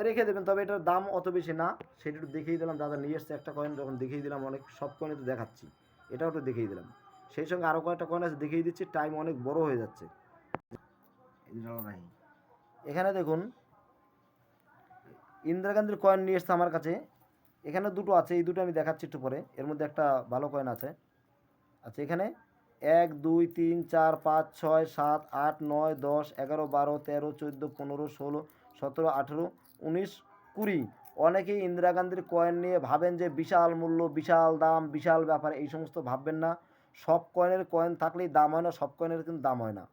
রেখে দেবেন। তবে এটার দাম অত বেশি না, সেটা একটু দেখিয়ে দিলাম। দাদা নিয়ে এসছে একটা কয়েন, যখন দেখিয়ে দিলাম, অনেক সব কয়েনে তো দেখাচ্ছি, এটাও একটু দেখিয়ে দিলাম। সেই সঙ্গে আরও কয়েকটা কয়েন আছে, দেখিয়ে দিচ্ছি, টাইম অনেক বড় হয়ে যাচ্ছে। এখানে দেখুন ইন্দিরা গান্ধীর কয়েন নিয়ে এসছে আমার কাছে। এখানে দুটো আছে, এই দুটো আমি দেখাচ্ছি একটু পরে। এর মধ্যে একটা ভালো কয়েন আছে। আচ্ছা, এখানে 1 2 3 4 5 6 7 8 9 10 11 12 13 14 15 16 17 18 19 20। অনেকেই ইন্দিরা গান্ধীর কয়েন নিয়ে ভাবেন যে বিশাল মূল্য, বিশাল দাম, বিশাল ব্যাপার, এই সমস্ত ভাববেন না। সব কয়েনের কয়েন থাকলেই দাম হয় না, সব কয়েনের কিন্তু দাম হয় না।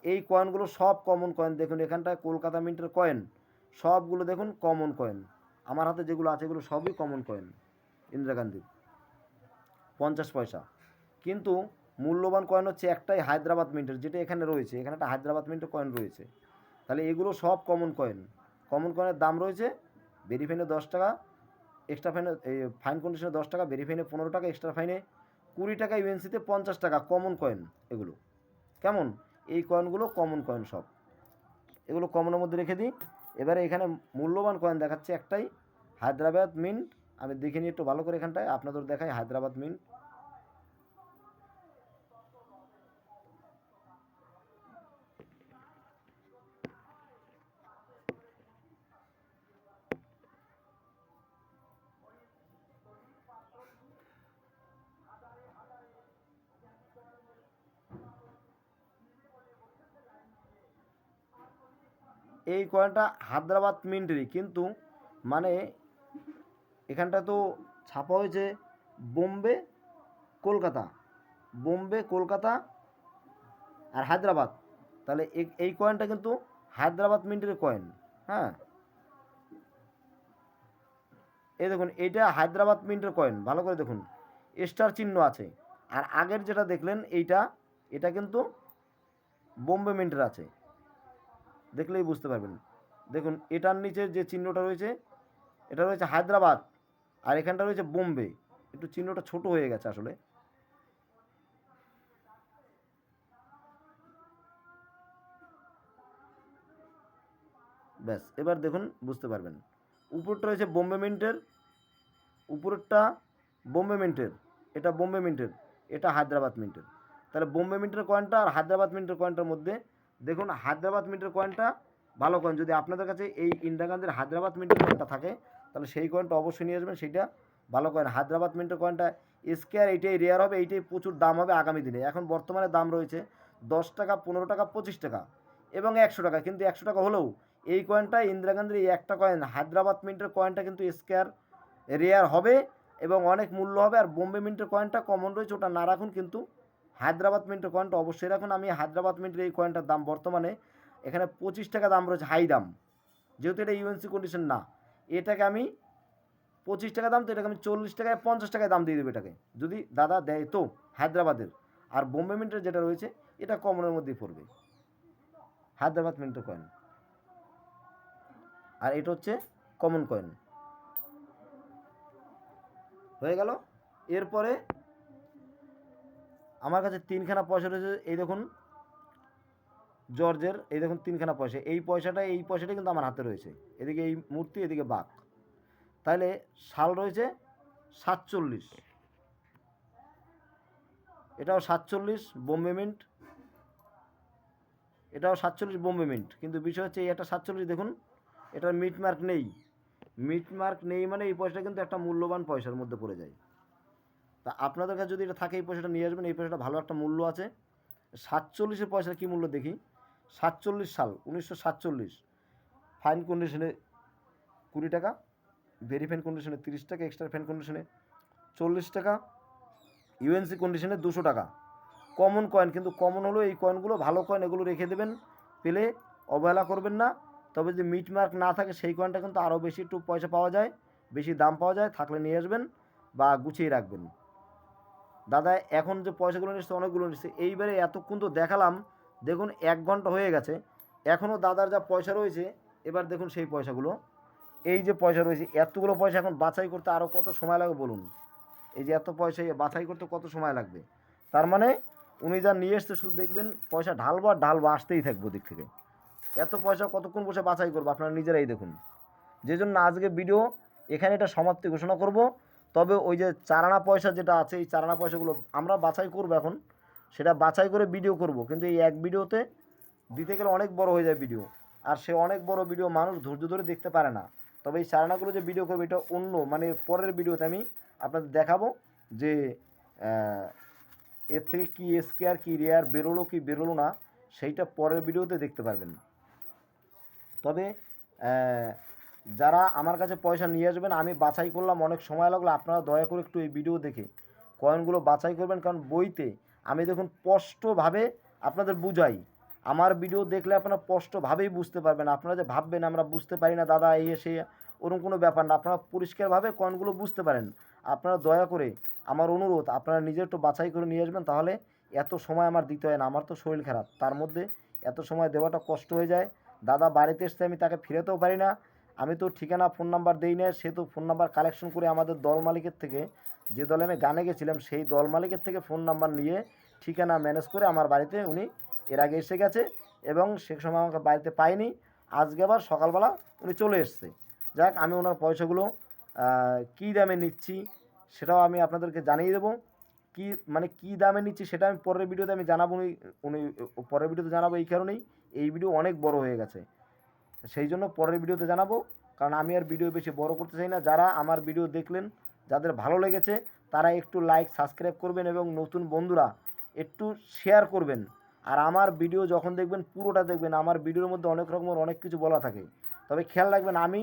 এই কয়েনগুলো সব কমন কয়েন। দেখুন এখানটায় কলকাতা মিন্টের কয়েন, সবগুলো দেখুন কমন কয়েন। আমার হাতে যেগুলো আছে এগুলো সবই কমন কয়েন ইন্দিরা গান্ধীর, 50 পয়সা। কিন্তু মূল্যবান কয়েন হচ্ছে একটাই হায়দ্রাবাদ মিন্টের, যেটা এখানে রয়েছে। এখানে একটা হায়দ্রাবাদ মিন্টের কয়েন রয়েছে। তাহলে এগুলো সব কমন কয়েন। কমন কয়েনের দাম রয়েছে ভেরিফাইনে 10 টাকা, এক্সট্রা ফাইনে ফাইন কন্ডিশনে 10 টাকা, ভেরিফাইনে 15 টাকা, এক্সট্রা ফাইনে 20 টাকা, ইউএনসিতে 50 টাকা। কমন কয়েন এগুলো। কেমন? এই কয়েনগুলো কমন কয়েন সব। এগুলো কমনের মধ্যে রেখে দিই। এবারে এখানে মূল্যবান কয়েন দেখাচ্ছে একটাই, হায়দ্রাবাদ মিন্ট। আমি দেখে নিই একটু ভালো করে, এখানটায় আপনাদের দেখাই হায়দ্রাবাদ মিন্ট। এই কয়েনটা হায়দ্রাবাদ মিন্টেরই, কিন্তু মানে এখানটা তো ছাপা হয়েছে বোম্বে কলকাতা, বোম্বে কলকাতা আর হায়দ্রাবাদ। তাহলে এই কয়েনটা কিন্তু হায়দ্রাবাদ মিন্টের কয়েন। হ্যাঁ, এই দেখুন এইটা হায়দ্রাবাদ মিন্টের কয়েন, ভালো করে দেখুন, স্টার চিহ্ন আছে। আর আগের যেটা দেখলেন এটা কিন্তু বোম্বে মিন্টের আছে, দেখলেই বুঝতে পারবেন। দেখুন এটার নিচে যে চিহ্নটা রয়েছে, এটা রয়েছে হায়দ্রাবাদ, আর এখানটা রয়েছে বোম্বে। একটু চিহ্নটা ছোট হয়ে গেছে আসলে। ব্যাস, এবার দেখুন বুঝতে পারবেন। উপরটা রয়েছে বোম্বে মিন্টের, উপরেরটা বোম্বে মিন্টের, এটা বোম্বে মিন্টের, এটা হায়দ্রাবাদ মিন্টের। তাহলে বোম্বে মিন্টের কয়েনটা আর হায়দ্রাবাদ মিন্টের কয়েনটার মধ্যে দেখুন হায়দ্রাবাদ মিন্টের কয়েনটা ভালো কয়েন। যদি আপনাদের কাছে এই ইন্দিরা গান্ধীর হায়দ্রাবাদ মিন্টের কয়েনটা থাকে, তাহলে সেই কয়েনটা অবশ্যই নিয়ে আসবেন, সেইটা ভালো কয়েন। হায়দ্রাবাদ মিন্টের কয়েনটা স্কোয়ার, এইটাই রেয়ার হবে, এইটাই প্রচুর দাম হবে আগামী দিনে। এখন বর্তমানে দাম রয়েছে 10 টাকা, 15 টাকা, 25 টাকা এবং 100 টাকা। কিন্তু 100 টাকা হলেও এই কয়েনটা ইন্দিরা গান্ধীর এই একটা কয়েন হায়দ্রাবাদ মিন্টের কয়েনটা কিন্তু স্কোয়ার রেয়ার হবে এবং অনেক মূল্য হবে। আর বোম্বে মিন্টের কয়েনটা কমন রয়েছে, ওটা না রাখুন, কিন্তু হায়দ্রাবাদ মিন্টের কয়েনটা অবশ্যই রাখুন। আমি হায়দ্রাবাদ মিন্টের এই কয়েনটার দাম বর্তমানে এখানে 25 টাকা দাম রয়েছে, হাই দাম, যেহেতু এটা ইউএনসি কন্ডিশন না। এটাকে আমি 25 টাকা দাম, তো এটাকে আমি 40 টাকায় 50 টাকায় দাম দিয়ে দেবো এটাকে, যদি দাদা দেয় তো হায়দ্রাবাদের। আর বোম্বে মিন্টের যেটা রয়েছে এটা কমনের মধ্যেই পড়বে, হায়দ্রাবাদ মিন্টের কয়েন। আর এটা হচ্ছে কমন কয়েন। হয়ে গেল। এরপরে আমার কাছে 3খানা পয়সা রয়েছে, এই দেখুন জর্জের, এই দেখুন 3খানা পয়সা। এই পয়সাটা কিন্তু আমার হাতে রয়েছে, এদিকে এই মূর্তি, এদিকে বাঘ। তাহলে সাল রয়েছে 47, এটাও 47 বোম্বে মিন্ট, এটাও 47 বোম্বে মিন্ট। কিন্তু বিষয় হচ্ছে এই একটা 47 দেখুন, এটার মিটমার্ক নেই। মিটমার্ক নেই মানে এই পয়সাটা কিন্তু একটা মূল্যবান পয়সার মধ্যে পড়ে যায়। তা আপনাদের কাছে যদি এটা থাকে, এই পয়সাটা নিয়ে আসবেন, এই পয়সাটা ভালো একটা মূল্য আছে। 47 পয়সার কী মূল্য দেখি। 47 সাল, 1947, ফাইন কন্ডিশনে 20 টাকা, ভেরি ফাইন কন্ডিশনে 30 টাকা, এক্সট্রা ফাইন কন্ডিশনে 40 টাকা, ইউএনসি কন্ডিশনে 200 টাকা। কমন কয়েন, কিন্তু কমন হলো এই কয়েনগুলো ভালো কয়েন, এগুলো রেখে দেবেন, পেলে অবহেলা করবেন না। তবে যদি মিট মার্ক না থাকে সেই কয়েনটা কিন্তু আরও বেশি একটু পয়সা পাওয়া যায়, বেশি দাম পাওয়া যায়, থাকলে নিয়ে আসবেন বা গুছিয়ে রাখবেন। দাদা এখন যে পয়সাগুলো নিচ্ছে অনেকগুলো নিচ্ছে, এইবারে এতক্ষণ তো দেখালাম, দেখুন 1 ঘন্টা হয়ে গেছে, এখনও দাদার যা পয়সা রয়েছে, এবার দেখুন সেই পয়সাগুলো, এই যে পয়সা রয়েছে এতগুলো পয়সা এখন বাছাই করতে আরও কত সময় লাগবে বলুন? এই যে এত পয়সা বাছাই করতে কত সময় লাগবে? তার মানে উনি যা নিয়ে এসছে শুধু দেখবেন পয়সা ঢালবো আর ঢালবো, আসতেই থাকবো দিক থেকে। এত পয়সা কতক্ষণ বসে বাছাই করবো আপনারা নিজেরাই দেখুন। যে জন্য আজকে ভিডিও এখানে এটা সমাপ্তি ঘোষণা করব। তবে ওই যে চারানা পয়সা যেটা আছে, এই চারানা পয়সাগুলো আমরা বাছাই করব এখন, সেটা বাছাই করে ভিডিও করব, কিন্তু এই এক ভিডিওতে দিতে গেলে অনেক বড় হয়ে যায় ভিডিও, আর সে অনেক বড় ভিডিও মানুষ ধৈর্য ধরে দেখতে পারে না। তবে এই চারানাগুলো যে ভিডিও করবে এটা অন্য, মানে পরের ভিডিওতে আমি আপনাদের দেখাবো যে এর থেকে কী স্কেয়ার কী রেয়ার বেরোলো কি বেরোলো না, সেইটা পরের ভিডিওতে দেখতে পারবেন। তবে যারা আমার কাছে পয়সা নিয়ে আসবেন, আমি বাছাই করলাম, অনেক সময় লাগলো, আপনারা দয়া করে একটু এই ভিডিও দেখে কয়েনগুলো বাছাই করবেন। কারণ বইতে আমি দেখুন স্পষ্টভাবে আপনাদের বুঝাই, আমার ভিডিও দেখলে আপনারা স্পষ্টভাবেই বুঝতে পারবেন। আপনারা যে ভাববেন আমরা বুঝতে পারি না দাদা এই এসে, ওরকম কোনো ব্যাপার না, আপনারা পরিষ্কারভাবে কয়েনগুলো বুঝতে পারেন। আপনারা দয়া করে আমার অনুরোধ, আপনারা নিজে একটু বাছাই করে নিয়ে আসবেন, তাহলে এত সময় আমার দিতে হয় না। আমার তো শরীর খারাপ, তার মধ্যে এত সময় দেওয়াটা কষ্ট হয়ে যায়। দাদা বাড়িতে এসছে, আমি তাকে ফিরেতেও পারি না, আমি তো ঠিকানা ফোন নাম্বার দেই না, সে তো ফোন নাম্বার কালেকশন করে আমাদের দল মালিকের থেকে, যে দলে আমি গানে গেছিলাম সেই দল মালিকের থেকে ফোন নাম্বার নিয়ে ঠিকানা ম্যানেজ করে আমার বাড়িতে উনি এর আগে এসে গেছে, এবং সে সময় আমাকে বাড়িতে পাইনি, আজকে আবার সকালবেলা উনি চলে এসছে। যাক, আমি ওনার পয়সাগুলো কী দামে নিচ্ছি সেটাও আমি আপনাদেরকে জানিয়ে দেবো। কী মানে কী দামে নিচ্ছি সেটা আমি পরের ভিডিওতে আমি জানাবো, উনি পরের ভিডিওতে জানাবো। এই কারণেই এই ভিডিও অনেক বড় হয়ে গেছে, সেই জন্য পরের ভিডিওতে জানাবো, কারণ আমি আর ভিডিও বেশি বড় করতে চাই না। যারা আমার ভিডিও দেখলেন, যাদের ভালো লেগেছে তারা একটু লাইক সাবস্ক্রাইব করবেন, এবং নতুন বন্ধুরা একটু শেয়ার করবেন। আর আমার ভিডিও যখন দেখবেন পুরোটা দেখবেন, আমার ভিডিওর মধ্যে অনেক রকমের অনেক কিছু বলা থাকে। তবে খেয়াল রাখবেন, আমি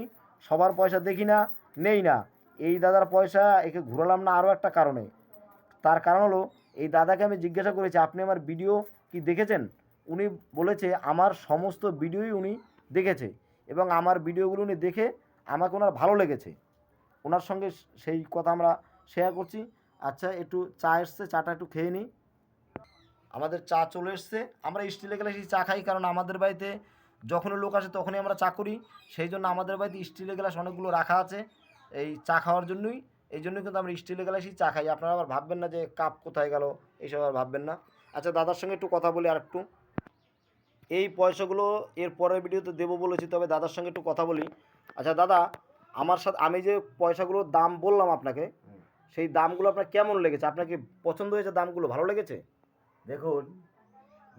সবার পয়সা দেখি না, নেই না। এই দাদার পয়সা একে ঘুরালাম না আরও একটা কারণে। তার কারণ হলো, এই দাদাকে আমি জিজ্ঞাসা করেছি আপনি আমার ভিডিও কি দেখেছেন? উনি বলেছে আমার সমস্ত ভিডিওই উনি দেখেছে, এবং আমার ভিডিওগুলো উনি দেখে আমাকে ওনার ভালো লেগেছে। ওনার সঙ্গে সেই কথা আমরা শেয়ার করছি। আচ্ছা, একটু চা এসছে, চাটা একটু খেয়ে নিই। আমাদের চা চলে এসছে। আমরা স্টিলের গ্লাসে চা খাই, কারণ আমাদের বাড়িতে যখনই লোক আসে তখনই আমরা চা করি, সেই জন্য আমাদের বাড়িতে স্টিলের গ্লাস অনেকগুলো রাখা আছে এই চা খাওয়ার জন্যই। এই জন্যই কিন্তু আমরা স্টিলের গ্লাসেই চা খাই। আপনারা আবার ভাববেন না যে কাপ কোথায় গেল, এইসব আর ভাববেন না। আচ্ছা, দাদার সঙ্গে একটু কথা বলি আর একটু। এই পয়সাগুলো এর পরের ভিডিওতে দেবো বলেছি, তবে দাদার সঙ্গে একটু কথা বলি। আচ্ছা দাদা, আমার সাথে আমি যে পয়সাগুলোর দাম বললাম আপনাকে, সেই দামগুলো আপনার কেমন লেগেছে? আপনার কি পছন্দ হয়েছে? দামগুলো ভালো লেগেছে? দেখুন,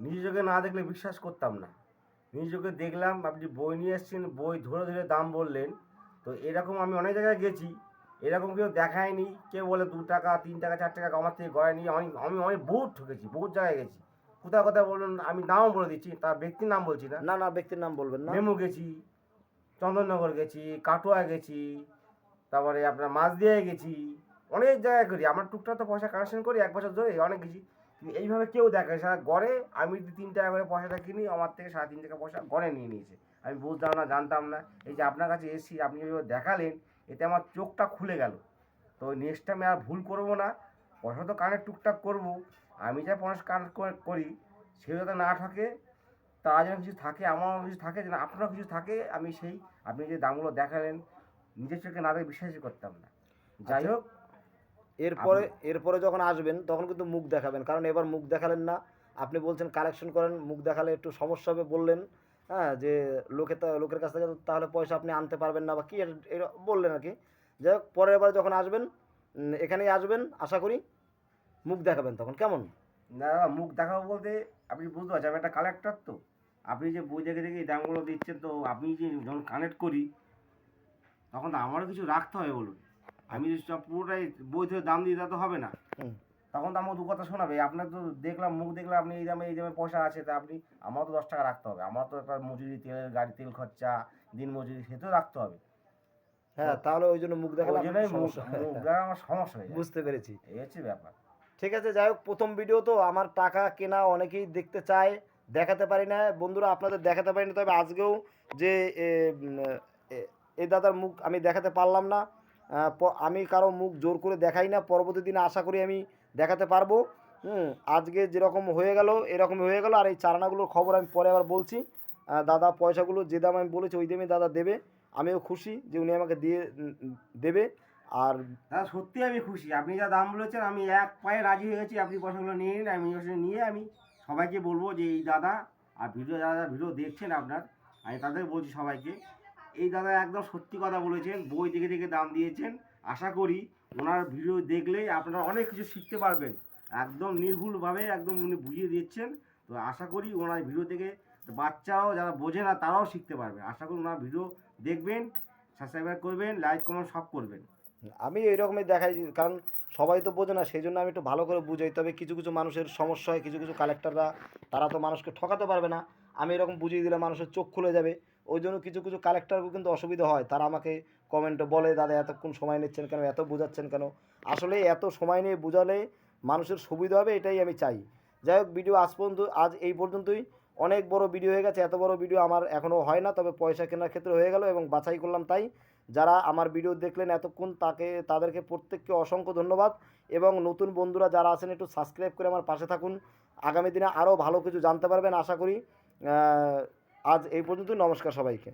নিজ চোখে না দেখলে বিশ্বাস করতাম না। নিজ চোখে দেখলাম, আপনি বই নিয়ে এসেছেন, বই ধরে ধরে দাম বললেন। তো এরকম আমি অনেক জায়গায় গেছি, এরকম কেউ দেখায়নি। কেউ বলে 2 টাকা 3 টাকা 4 টাকা আমার থেকে গড়ায় নিয়ে আমি আমি অনেক বহুত ঠকেছি, বহুত জায়গায় গেছি। কোথাও কোথাও বলুন, আমি নামও বলে দিচ্ছি, তার ব্যক্তির নাম বলছি না। না না, ব্যক্তির নাম বলবেন না। মেমু গেছি, চন্দননগর গেছি, কাটোয়া গেছি, তারপরে আপনার মাঝদিয়ায় গেছি, অনেক জায়গায় করি। আমরা টুকটাক তো পয়সা কালেকশন করি 1 বছর ধরে, অনেক গেছি। কিন্তু এইভাবে কেউ দেখায় সারা গড়ে আমি যদি 3 টাকা করে পয়সাটা কিনি, আমার থেকে 3.5 টাকা পয়সা গড়ে নিয়ে নিয়েছে। আমি বুঝতাম না, জানতাম না। এই যে আপনার কাছে এসেছি, আপনি যেভাবে দেখালেন, এতে আমার চোখটা খুলে গেল। তো নেক্সট টাইমে আর ভুল করবো না। পয়সা তো কানেক্ট টুকটাক করবো, আমি যা পয়সা কানেক্ট করি সে যাতে না থাকে, তারা যেন কিছু থাকে, আমারও কিছু থাকে, যেন আপনারও কিছু থাকে। আমি সেই আপনি যে দামগুলো দেখালেন, নিজের চোখে না দেখে বিশ্বাসই করতাম না। যাই হোক, এরপরে এরপরে যখন আসবেন তখন কিন্তু মুখ দেখাবেন, কারণ এবার মুখ দেখালেন না। আপনি বলছেন কালেকশন করেন, মুখ দেখালে একটু সমস্যা হবে বললেন। হ্যাঁ, যে লোকের কাছ থেকে তাহলে পয়সা আপনি আনতে পারবেন না বা কী বললেন আর কি। যাই হোক, পরের বার যখন আসবেন এখানেই আসবেন, আশা করি মুখ দেখাবেন তখন, কেমন? না মুখ দেখাবো বলতে, আপনি বুঝতে পারছেন আমি একটা কালেক্টর। তো আপনি যে বই দেখে দেখে এই দামগুলো দিচ্ছেন, তো আপনি যে যখন কানেক্ট করি তখন তো আমারও কিছু রাখতে হবে বলুন। আমি যদি সব পুরোটাই বই থেকে দাম দিই তা তো হবে না। হুম। তখন তো আমাকে দু কথা শোনাবে। আপনার তো দেখলাম, মুখ দেখলাম আপনি এই দামে পয়সা আছে, তা আপনি, আমারও তো 10 টাকা রাখতে হবে। আমার তো একটা মজুরি, তেলের গাড়ি তেল খরচা, দিন মজুরি, সেটাও রাখতে হবে। তো হ্যাঁ, তাহলে ওই জন্য মুখ দেখালে ওই আপনার জন্যই একটু মুখ সমস্যা মুখ দেওয়া আমার সমস্যা হয়ে যায়। বুঝতে পেরেছি। এই হচ্ছে ব্যাপার। ঠিক আছে, যাই হোক, প্রথম ভিডিও তো আমার টাকা কেনা অনেকেই দেখতে চায়, দেখাতে পারি না বন্ধুরা, আপনাদের দেখাতে পারি না। তবে আজকেও যে এ, উম, এই দাদার মুখ আমি দেখাতে পারলাম না। আমি কারো মুখ জোর করে দেখাই না, পরবর্তী দিনে আশা করি আমি দেখাতে পারবো। আজকে যেরকম হয়ে গেল এরকমই হয়ে গেল। আর এই চারানাগুলোর খবর আমি পরে আবার বলছি। দাদা পয়সাগুলো যে দাম আমি বলেছি ওই দামে দাদা দেবে। আমিও খুশি যে উনি আমাকে দিয়ে দেবে। আর দাদা সত্যি আমি খুশি, আপনি যা দাম বলেছেন আমি এক পায়ে রাজি হয়ে গেছি। আপনি পয়সাগুলো নিয়ে নিন, আমি ওখানে নিয়ে আমি সবাইকে বলবো যে এই দাদা, আর ভিডিও যারা যারা ভিডিও দেখছেন আপনার, আমি তাদের বলছি সবাইকে, এই দাদা একদম সত্যি কথা বলেছেন, বই দেখে দেখে দাম দিয়েছেন। আশা করি ওনার ভিডিও দেখলেই আপনারা অনেক কিছু শিখতে পারবেন। একদম নির্ভুলভাবে একদম উনি বুঝিয়ে দিচ্ছেন। তো আশা করি ওনার ভিডিও থেকে বাচ্চারাও যারা বোঝে না তারাও শিখতে পারবে। আশা করি ওনার ভিডিও দেখবেন, সাবস্ক্রাইব করবেন, লাইক কমেন্ট সব করবেন। আমি এইরকমই দেখাই, কারণ সবাই তো বোঝে না, সেই জন্য আমি একটু ভালো করে বুঝাই। তবে কিছু কিছু মানুষের সমস্যা হয়, কিছু কিছু কালেক্টররা তারা তো মানুষকে ঠকাতে পারবে না। আমি এরকম বুঝিয়ে দিলে মানুষের চোখ খুলে যাবে। ওই জন্য কিছু কিছু কালেক্টরকে কিন্তু অসুবিধা হয়, তারা আমাকে কমেন্টে বলে, দাদা এতক্ষণ সময় নিচ্ছেন কেন, এত বোঝাচ্ছেন কেন। আসলে এত সময় নিয়ে বোঝালে মানুষের সুবিধা হবে, এটাই আমি চাই। যাই হোক, ভিডিও আজ পর্যন্ত, আজ এই পর্যন্তই। অনেক বড় ভিডিও হয়ে গেছে, এত বড় ভিডিও আমার এখনও হয় না, তবে পয়সা কেনার ক্ষেত্রে হয়ে গেল এবং বাছাই করলাম তাই। যারা আমার ভিডিও দেখলেন এতক্ষণ তাদেরকে প্রত্যেককে অসংখ্য ধন্যবাদ। এবং নতুন বন্ধুরা যারা আছেন একটু সাবস্ক্রাইব করে আমার পাশে থাকুন, আগামী দিনে আরও ভালো কিছু জানতে পারবেন আশা করি। আজ এই পর্যন্ত, নমস্কার সবাইকে।